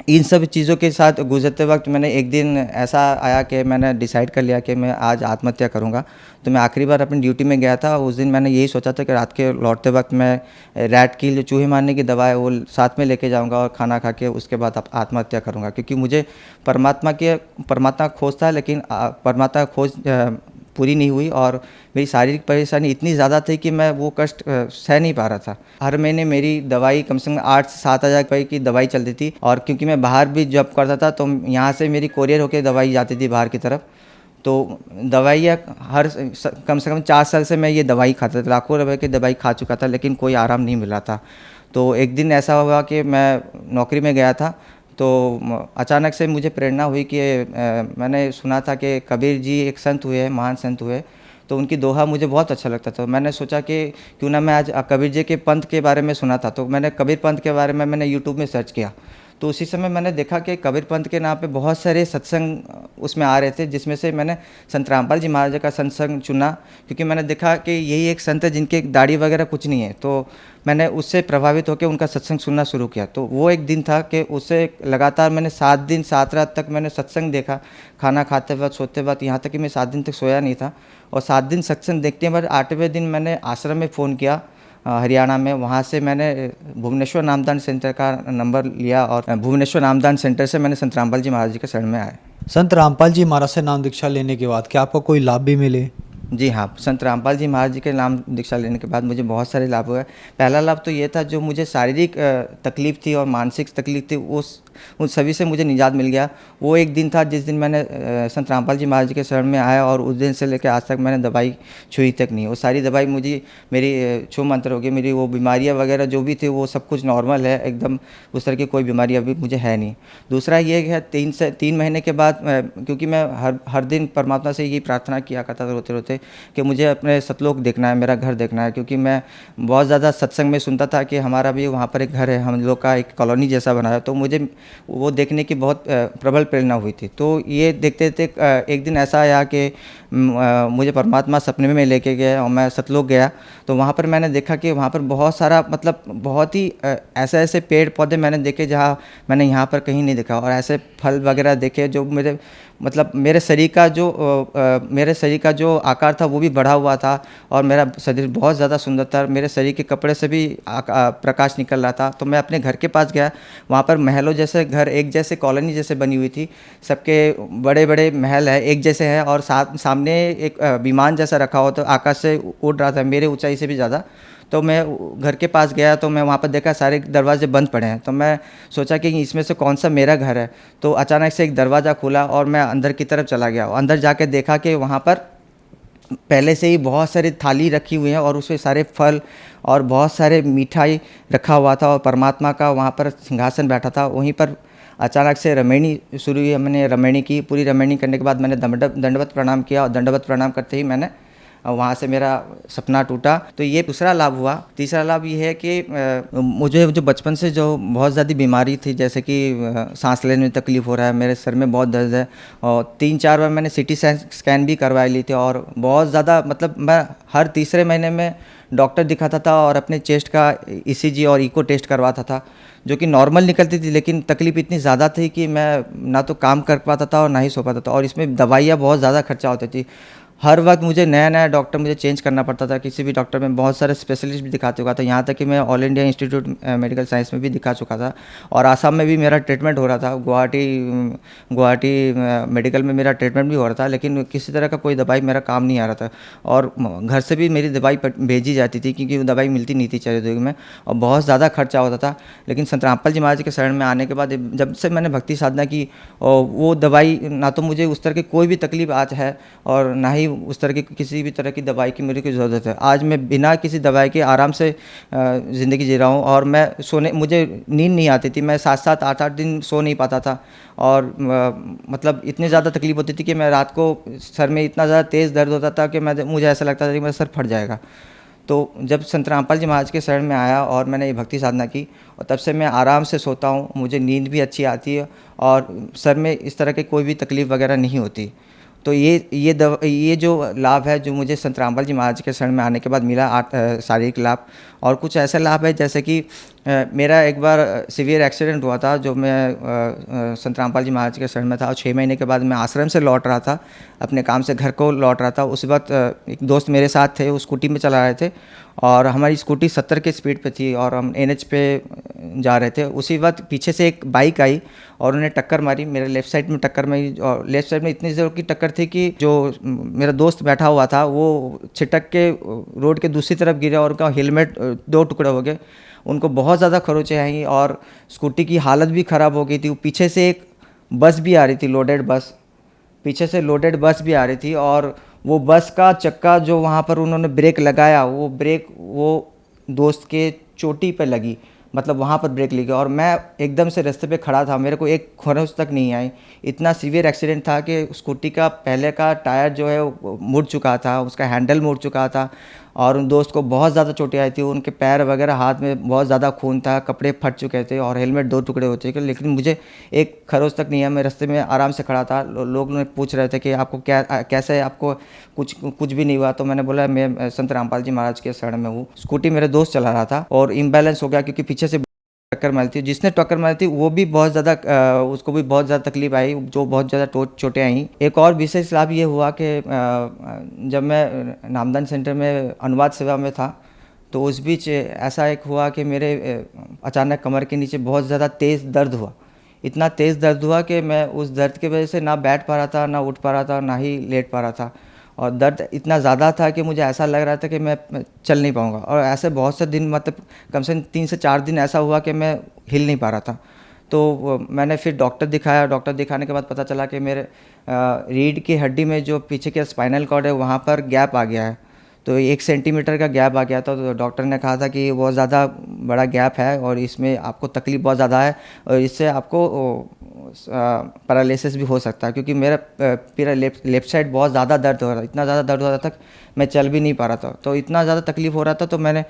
इन सब चीज़ों के साथ गुजरते वक्त मैंने एक दिन ऐसा आया कि मैंने डिसाइड कर लिया कि मैं आज आत्महत्या करूंगा। तो मैं आखिरी बार अपनी ड्यूटी में गया था, उस दिन मैंने यही सोचा था कि रात के लौटते वक्त मैं रैट की जो चूहे मारने की दवा है वो साथ में लेके जाऊंगा और खाना खा के उसके बाद आत्महत्या करूंगा, क्योंकि मुझे परमात्मा खोज था, लेकिन परमात्मा खोज पूरी नहीं हुई और मेरी शारीरिक परेशानी इतनी ज़्यादा थी कि मैं वो कष्ट सह नहीं पा रहा था। हर महीने मेरी दवाई कम से कम 8 से 7 हज़ार रुपये की दवाई चलती थी और क्योंकि मैं बाहर भी जॉब करता था तो यहाँ से मेरी कोरियर होकर दवाई जाती थी बाहर की तरफ। तो दवाइयाँ कम से कम 4 साल से मैं ये दवाई खाता था, लाखों रुपए की दवाई खा चुका था, लेकिन कोई आराम नहीं मिल रहा था। तो एक दिन ऐसा हुआ कि मैं नौकरी में गया था, तो अचानक से मुझे प्रेरणा हुई कि मैंने सुना था कि कबीर जी एक संत हुए, महान संत हुए, तो उनकी दोहा मुझे बहुत अच्छा लगता था। मैंने सोचा कि क्यों ना मैं आज कबीर जी के पंथ के बारे में सुना था, तो मैंने कबीर पंथ के बारे में मैंने यूट्यूब में सर्च किया। तो उसी समय मैंने देखा कि कबीर पंथ के नाम पे बहुत सारे सत्संग उसमें आ रहे थे, जिसमें से मैंने संत रामपाल जी महाराज का सत्संग चुना, क्योंकि मैंने देखा कि यही एक संत है जिनके दाढ़ी वगैरह कुछ नहीं है। तो मैंने उससे प्रभावित होकर उनका सत्संग सुनना शुरू किया। तो वो एक दिन था कि उससे लगातार मैंने 7 दिन 7 रात तक मैंने सत्संग देखा, खाना खाते वक्त, सोते वक्त, यहाँ तक कि मैं 7 दिन तक सोया नहीं था। और 7 दिन सत्संग देखते हैं, बाद 8वें दिन मैंने आश्रम में फ़ोन किया हरियाणा में। वहाँ से मैंने भुवनेश्वर नामदान सेंटर का नंबर लिया और भुवनेश्वर नामदान सेंटर से मैंने संत रामपाल जी महाराज जी के शरण में आए। संत रामपाल जी महाराज से नाम दीक्षा लेने के बाद क्या आपको कोई लाभ भी मिले? जी हाँ, संत रामपाल जी महाराज जी के नाम दीक्षा लेने के बाद मुझे बहुत सारे लाभ हुए। पहला लाभ तो ये था, जो मुझे शारीरिक तकलीफ़ थी और मानसिक तकलीफ़ थी उन सभी से मुझे निजात मिल गया। वो एक दिन था जिस दिन मैंने संत रामपाल जी महाराज जी के शरण में आया और उस दिन से लेकर आज तक मैंने दवाई छुई तक नहीं। वो सारी दवाई मुझे मेरी छू मंत्र हो गई, मेरी वो बीमारियाँ वगैरह जो भी थी वो सब कुछ नॉर्मल है एकदम, उस तरह की कोई बीमारी अभी मुझे है नहीं। दूसरा ये है 3 महीने के बाद, क्योंकि मैं हर दिन परमात्मा से यही प्रार्थना किया करता था रोते रोते कि मुझे अपने सतलोक देखना है, मेरा घर देखना है, क्योंकि मैं बहुत ज़्यादा सत्संग में सुनता था कि हमारा भी वहाँ पर एक घर है, हम लोग का एक कॉलोनी जैसा बना है, तो मुझे वो देखने की बहुत प्रबल प्रेरणा हुई थी। तो ये देखते देखते एक दिन ऐसा आया कि मुझे परमात्मा सपने में लेके गए और मैं सतलोक गया। तो वहाँ पर मैंने देखा कि वहाँ पर बहुत सारा मतलब बहुत ही ऐसे ऐसे पेड़ पौधे मैंने देखे जहाँ मैंने यहाँ पर कहीं नहीं देखा, और ऐसे फल वगैरह देखे जो मेरे मतलब मेरे शरीर का जो आकार था वो भी बढ़ा हुआ था, और मेरा शरीर बहुत ज़्यादा सुंदर था, मेरे शरीर के कपड़े से भी प्रकाश निकल रहा था। तो मैं अपने घर के पास गया, वहाँ पर महलों जैसे घर एक जैसे कॉलोनी जैसे बनी हुई थी, सबके बड़े बड़े महल है एक जैसे हैं, और सामने एक विमान जैसा रखा हुआ तो आकाश से उड़ रहा था मेरे ऊंचाई से भी ज़्यादा। तो मैं घर के पास गया तो मैं वहाँ पर देखा सारे दरवाजे बंद पड़े हैं, तो मैं सोचा कि इसमें से कौन सा मेरा घर है। तो अचानक से एक दरवाज़ा खुला और मैं अंदर की तरफ चला गया। अंदर जाके देखा कि वहाँ पर पहले से ही बहुत सारी थाली रखी हुई हैं और उसमें सारे फल और बहुत सारे मिठाई रखा हुआ था, और परमात्मा का वहाँ पर सिंहासन बैठा था। वहीं पर अचानक से रमैनी शुरू हुई, मैंने रमैनी की। पूरी रमैनी करने के बाद मैंने दंडवत प्रणाम किया, और दंडवत प्रणाम करते ही मैंने वहाँ से मेरा सपना टूटा। तो ये दूसरा लाभ हुआ। तीसरा लाभ ये है कि मुझे जो बचपन से जो बहुत ज़्यादा बीमारी थी, जैसे कि सांस लेने में तकलीफ़ हो रहा है, मेरे सर में बहुत दर्द है, और 3-4 बार मैंने CT स्कैन भी करवा ली थी, और बहुत ज़्यादा मतलब मैं हर तीसरे महीने में डॉक्टर दिखाता था और अपने चेस्ट का ECG और इको टेस्ट करवाता था, जो कि नॉर्मल निकलती थी, लेकिन तकलीफ़ इतनी ज़्यादा थी कि मैं ना तो काम कर पाता था और ना ही सो पाता था, और इसमें दवाइयाँ बहुत ज़्यादा खर्चा होती थी। हर वक्त मुझे नया नया डॉक्टर मुझे चेंज करना पड़ता था, किसी भी डॉक्टर में बहुत सारे स्पेशलिस्ट भी दिखा चुका था, यहाँ तक कि मैं all India institute medical science में भी दिखा चुका था, और आसाम में भी मेरा ट्रीटमेंट हो रहा था, गुवाहाटी मेडिकल में मेरा ट्रीटमेंट भी हो रहा था, लेकिन किसी तरह का कोई दवाई मेरा काम नहीं आ रहा था, और घर से भी मेरी दवाई भेजी जाती थी क्योंकि वो दवाई मिलती नहीं थी चरित्र में, और बहुत ज़्यादा खर्चा होता था। लेकिन संत रामपाल जी महाराज के शरण में आने के बाद जब से मैंने भक्ति साधना की, और वो दवाई ना तो मुझे उस तरह की कोई भी तकलीफ आज है, और ना ही उस तरह की किसी भी तरह की दवाई की मेरे को ज़रूरत है। आज मैं बिना किसी दवाई के आराम से ज़िंदगी जी रहा हूँ, और मैं मुझे नींद नहीं आती थी, मैं 7-7 8-8 दिन सो नहीं पाता था, और मतलब इतनी ज़्यादा तकलीफ होती थी कि मैं रात को सर में इतना ज़्यादा तेज़ दर्द होता था कि मुझे ऐसा लगता था कि मेरा सर फट जाएगा। तो जब संत रामपाल जी महाराज के शरण में आया और मैंने ये भक्ति साधना की, और तब से मैं आराम से सोता हूँ, मुझे नींद भी अच्छी आती है, और सर में इस तरह की कोई भी तकलीफ़ वगैरह नहीं होती। तो ये जो लाभ है जो मुझे संत रामपाल जी महाराज के शरण में आने के बाद मिला, शारीरिक लाभ। और कुछ ऐसा लाभ है जैसे कि मेरा एक बार सीवियर एक्सीडेंट हुआ था, जो मैं संत रामपाल जी महाराज के शरण में था, और 6 महीने के बाद मैं आश्रम से लौट रहा था, अपने काम से घर को लौट रहा था। उस वक्त एक दोस्त मेरे साथ थे, वो स्कूटी में चला रहे थे, और हमारी स्कूटी 70 की स्पीड पे थी, और हम NH पे जा रहे थे। उसी वक्त पीछे से एक बाइक आई और उन्हें टक्कर मारी, मेरे लेफ़्ट साइड में टक्कर मारी, और लेफ़्ट साइड में इतनी ज़ोर की टक्कर थी कि जो मेरा दोस्त बैठा हुआ था वो छिटक के रोड के दूसरी तरफ गिरा, और उनका हेलमेट 2 टुकड़े हो गए। उनको बहुत ज़्यादा खरोंचें आई, और स्कूटी की हालत भी ख़राब हो गई थी। पीछे से एक बस भी आ रही थी, लोडेड बस, पीछे से लोडेड बस भी आ रही थी, और वो बस का चक्का जो वहाँ पर उन्होंने ब्रेक लगाया, वो ब्रेक वो दोस्त के चोटी पे लगी, मतलब वहाँ पर ब्रेक लगी, और मैं एकदम से रास्ते पे खड़ा था, मेरे को एक खरोंच तक नहीं आई। इतना सीवियर एक्सीडेंट था कि स्कूटी का पहले का टायर जो है वो मुड़ चुका था, उसका हैंडल मुड़ चुका था, और उन दोस्त को बहुत ज़्यादा चोटें आई थी, उनके पैर वगैरह हाथ में बहुत ज़्यादा खून था, कपड़े फट चुके थे, और हेलमेट 2 टुकड़े हो चुके, लेकिन मुझे एक खरोंच तक नहीं है। मैं रास्ते में आराम से खड़ा था, लोग पूछ रहे थे कि आपको कैसे है, आपको कुछ भी नहीं हुआ। तो मैंने बोला मैं संत रामपाल जी महाराज के शरण में हूँ। स्कूटी मेरे दोस्त चला रहा था, और इम्बैलेंस हो गया क्योंकि पीछे से टक्कर मारी थी। जिसने टक्कर मारी थी वो भी बहुत ज़्यादा उसको भी बहुत ज़्यादा तकलीफ आई, जो बहुत ज़्यादा चोटें आई। एक और विशेष लाभ ये हुआ कि जब मैं नामदान सेंटर में अनुवाद सेवा में था, तो उस बीच ऐसा एक हुआ कि मेरे अचानक कमर के नीचे बहुत ज़्यादा तेज़ दर्द हुआ। इतना तेज़ दर्द हुआ कि मैं उस दर्द की वजह से ना बैठ पा रहा था, ना उठ पा रहा था, ना ही लेट पा रहा था, और दर्द इतना ज़्यादा था कि मुझे ऐसा लग रहा था कि मैं चल नहीं पाऊँगा। और ऐसे बहुत से दिन, मतलब कम से कम 3 से 4 दिन ऐसा हुआ कि मैं हिल नहीं पा रहा था। तो मैंने फिर डॉक्टर दिखाया। डॉक्टर दिखाने के बाद पता चला कि मेरे रीढ़ की हड्डी में जो पीछे के स्पाइनल कॉर्ड है, वहाँ पर गैप आ गया है। तो 1 सेंटीमीटर का गैप आ गया था। तो डॉक्टर ने कहा था कि ये बहुत ज़्यादा बड़ा गैप है, और इसमें आपको तकलीफ़ बहुत ज़्यादा है, और इससे आपको पैरालिसिस भी हो सकता है, क्योंकि मेरा पूरा लेफ्ट साइड बहुत ज़्यादा दर्द हो रहा था, इतना ज़्यादा दर्द हो रहा था मैं चल भी नहीं पा रहा था। तो इतना ज़्यादा तकलीफ़ हो रहा था, तो मैंने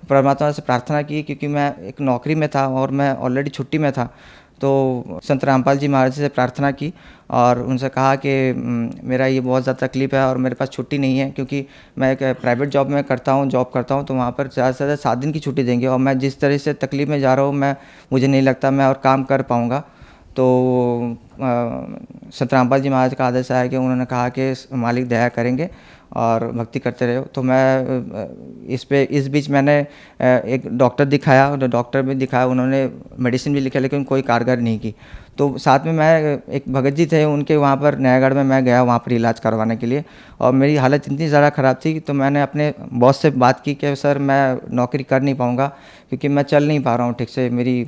परमात्मा से प्रार्थना की, क्योंकि मैं एक नौकरी में था और मैं ऑलरेडी छुट्टी में था। तो संत रामपाल जी महाराज से प्रार्थना की और उनसे कहा कि मेरा ये बहुत ज़्यादा तकलीफ़ है और मेरे पास छुट्टी नहीं है, क्योंकि मैं एक प्राइवेट जॉब में जॉब करता हूँ, तो वहाँ पर ज़्यादा से ज़्यादा 7 दिन की छुट्टी देंगे और मैं जिस तरह से तकलीफ़ में जा रहा हूँ मुझे नहीं लगता मैं और काम कर पाऊँगा। तो संत रामपाल जी महाराज का आदेश आया कि उन्होंने कहा कि मालिक दया करेंगे और भक्ति करते रहो। तो मैं इस बीच मैंने एक डॉक्टर दिखाया, उन्होंने मेडिसिन भी लिखा, लेकिन कोई कारगर नहीं की। तो साथ में मैं एक भगत जी थे उनके वहाँ पर नयागढ़ में मैं गया वहाँ पर इलाज करवाने के लिए, और मेरी हालत इतनी ज़्यादा ख़राब थी तो मैंने अपने बॉस से बात की कि सर मैं नौकरी कर नहीं पाऊँगा, क्योंकि मैं चल नहीं पा रहा हूँ ठीक से, मेरी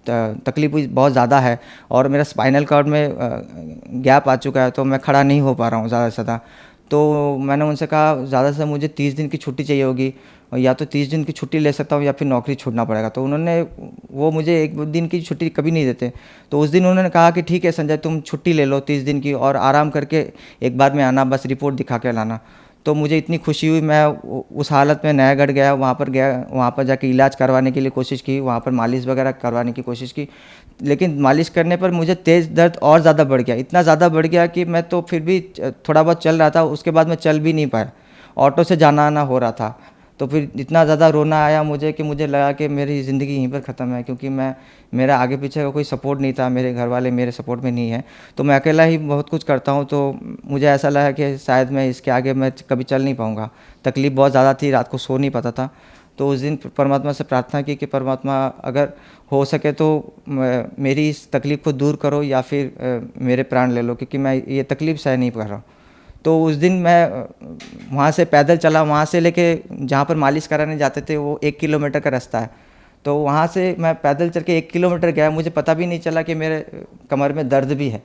तकलीफ बहुत ज़्यादा है और मेरा स्पाइनल कॉर्ड में गैप आ चुका है, तो मैं खड़ा नहीं हो पा रहा हूँ ज़्यादा से ज़्यादा। तो मैंने उनसे कहा ज़्यादा से मुझे 30 दिन की छुट्टी चाहिए होगी, या तो 30 दिन की छुट्टी ले सकता हूँ या फिर नौकरी छोड़ना पड़ेगा। तो वो मुझे 1 दिन की छुट्टी कभी नहीं देते। तो उस दिन उन्होंने कहा कि ठीक है संजय, तुम छुट्टी ले लो 30 दिन की और आराम करके एक बार में आना, बस रिपोर्ट दिखा के लाना। तो मुझे इतनी खुशी हुई, मैं उस हालत में नयागढ़ गया, वहाँ पर जाके इलाज करवाने के लिए कोशिश की, वहाँ पर मालिश वगैरह करवाने की कोशिश की, लेकिन मालिश करने पर मुझे तेज़ दर्द और ज़्यादा बढ़ गया, इतना ज़्यादा बढ़ गया कि मैं तो फिर भी थोड़ा बहुत चल रहा था, उसके बाद मैं चल भी नहीं पाया, ऑटो से जाना आना हो रहा था। तो फिर इतना ज़्यादा रोना आया मुझे कि मुझे लगा कि मेरी ज़िंदगी यहीं पर ख़त्म है, क्योंकि मेरा आगे पीछे का कोई सपोर्ट नहीं था, मेरे घर वाले मेरे सपोर्ट में नहीं है, तो मैं अकेला ही बहुत कुछ करता हूँ। तो मुझे ऐसा लगा कि शायद मैं इसके आगे मैं कभी चल नहीं पाऊँगा, तकलीफ़ बहुत ज़्यादा थी, रात को सो नहीं पाता था। तो उस दिन परमात्मा से प्रार्थना की कि परमात्मा अगर हो सके तो मेरी इस तकलीफ़ को दूर करो या फिर मेरे प्राण ले लो, क्योंकि मैं ये तकलीफ़ सह नहीं पा रहा हूँ। तो उस दिन मैं वहाँ से पैदल चला, वहाँ से लेके जहाँ पर मालिश कराने जाते थे वो 1 किलोमीटर का रास्ता है, तो वहाँ से मैं पैदल चल के 1 किलोमीटर गया, मुझे पता भी नहीं चला कि मेरे कमर में दर्द भी है।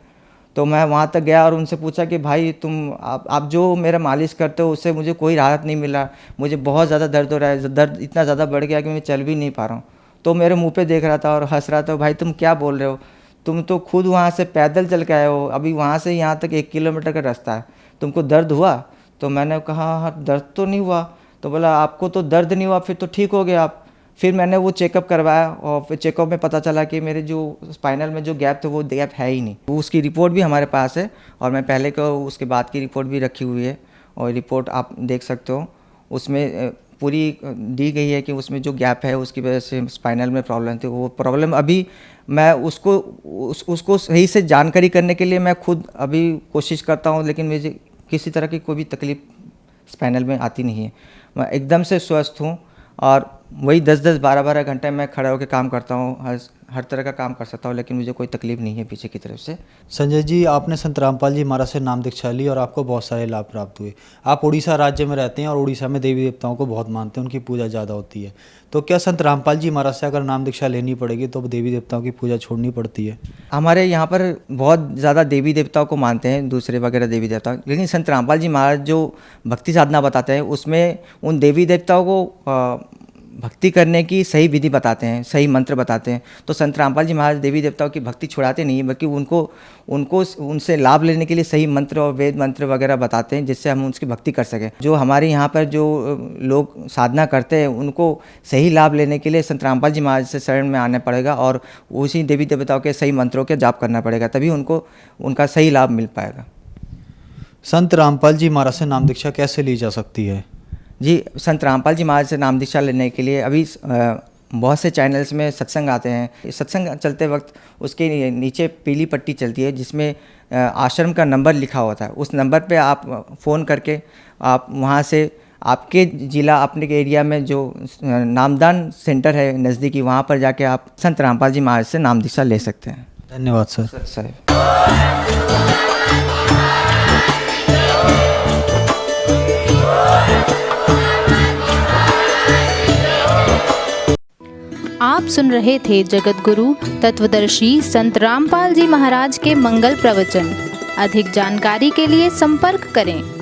तो मैं वहाँ तक गया और उनसे पूछा कि भाई आप जो मेरा मालिश करते हो उससे मुझे कोई राहत नहीं मिला, मुझे बहुत ज़्यादा दर्द हो रहा है, दर्द इतना ज़्यादा बढ़ गया कि मैं चल भी नहीं पा रहा हूँ। तो मेरे मुँह पे देख रहा था और हंस रहा था, भाई तुम क्या बोल रहे हो, तुम तो खुद वहाँ से पैदल चल के आए हो, अभी वहाँ से यहाँ तक 1 किलोमीटर का रास्ता है, तुमको दर्द हुआ? तो मैंने कहा हाँ दर्द तो नहीं हुआ। तो बोला आपको तो दर्द नहीं हुआ, फिर तो ठीक हो गए आप। फिर मैंने वो चेकअप करवाया और फिर चेकअप में पता चला कि मेरे जो स्पाइनल में जो गैप थे वो गैप है ही नहीं। उसकी रिपोर्ट भी हमारे पास है और मैं पहले को उसके बाद की रिपोर्ट भी रखी हुई है, और रिपोर्ट आप देख सकते हो, उसमें पूरी दी गई है कि उसमें जो गैप है उसकी वजह से स्पाइनल में प्रॉब्लम थी। वो प्रॉब्लम अभी मैं उसको सही से जानकारी करने के लिए मैं खुद अभी कोशिश करता हूँ, लेकिन मुझे किसी तरह की कोई भी तकलीफ़ स्पाइनल में आती नहीं है। मैं एकदम से स्वस्थ हूँ और वही 10-10, 12-12 घंटे मैं खड़ा होकर काम करता हूँ, हर तरह का काम कर सकता हूँ, लेकिन मुझे कोई तकलीफ़ नहीं है पीछे की तरफ से। संजय जी, आपने संत रामपाल जी महाराज से नाम दीक्षा ली और आपको बहुत सारे लाभ प्राप्त हुए। आप उड़ीसा राज्य में रहते हैं और उड़ीसा में देवी देवताओं को बहुत मानते हैं, उनकी पूजा ज़्यादा होती है। तो क्या संत रामपाल जी महाराज से अगर नाम दीक्षा लेनी पड़ेगी तो देवी देवताओं की पूजा छोड़नी पड़ती है? हमारे यहाँ पर बहुत ज़्यादा देवी देवताओं को मानते हैं, दूसरे वगैरह देवी देवता, लेकिन संत रामपाल जी महाराज जो भक्ति साधना बताते हैं उसमें उन देवी देवताओं को भक्ति करने की सही विधि बताते हैं, सही मंत्र बताते हैं। तो संत रामपाल जी महाराज देवी देवताओं की भक्ति छुड़ाते नहीं, बल्कि उनको उनसे लाभ लेने के लिए सही मंत्र और वेद मंत्र वगैरह बताते हैं, जिससे हम उसकी भक्ति कर सकें। जो हमारे यहाँ पर जो लोग साधना करते हैं उनको सही लाभ लेने के लिए संत रामपाल जी महाराज से शरण में आना पड़ेगा और उसी देवी देवताओं के सही मंत्रों के जाप करना पड़ेगा, तभी उनको उनका सही लाभ मिल पाएगा। संत रामपाल जी महाराज से नाम दीक्षा कैसे ली जा सकती है? जी, संत रामपाल जी महाराज से नाम दीक्षा लेने के लिए अभी बहुत से चैनल्स में सत्संग आते हैं। सत्संग चलते वक्त उसके नीचे पीली पट्टी चलती है जिसमें आश्रम का नंबर लिखा होता है। उस नंबर पे आप फ़ोन करके आप वहाँ से आपके ज़िला अपने एरिया में जो नामदान सेंटर है नज़दीकी, वहाँ पर जाके आप संत रामपाल जी महाराज से नाम दीक्षा ले सकते हैं। धन्यवाद सर। आप सुन रहे थे जगत गुरु तत्वदर्शी संत रामपाल जी महाराज के मंगल प्रवचन। अधिक जानकारी के लिए संपर्क करें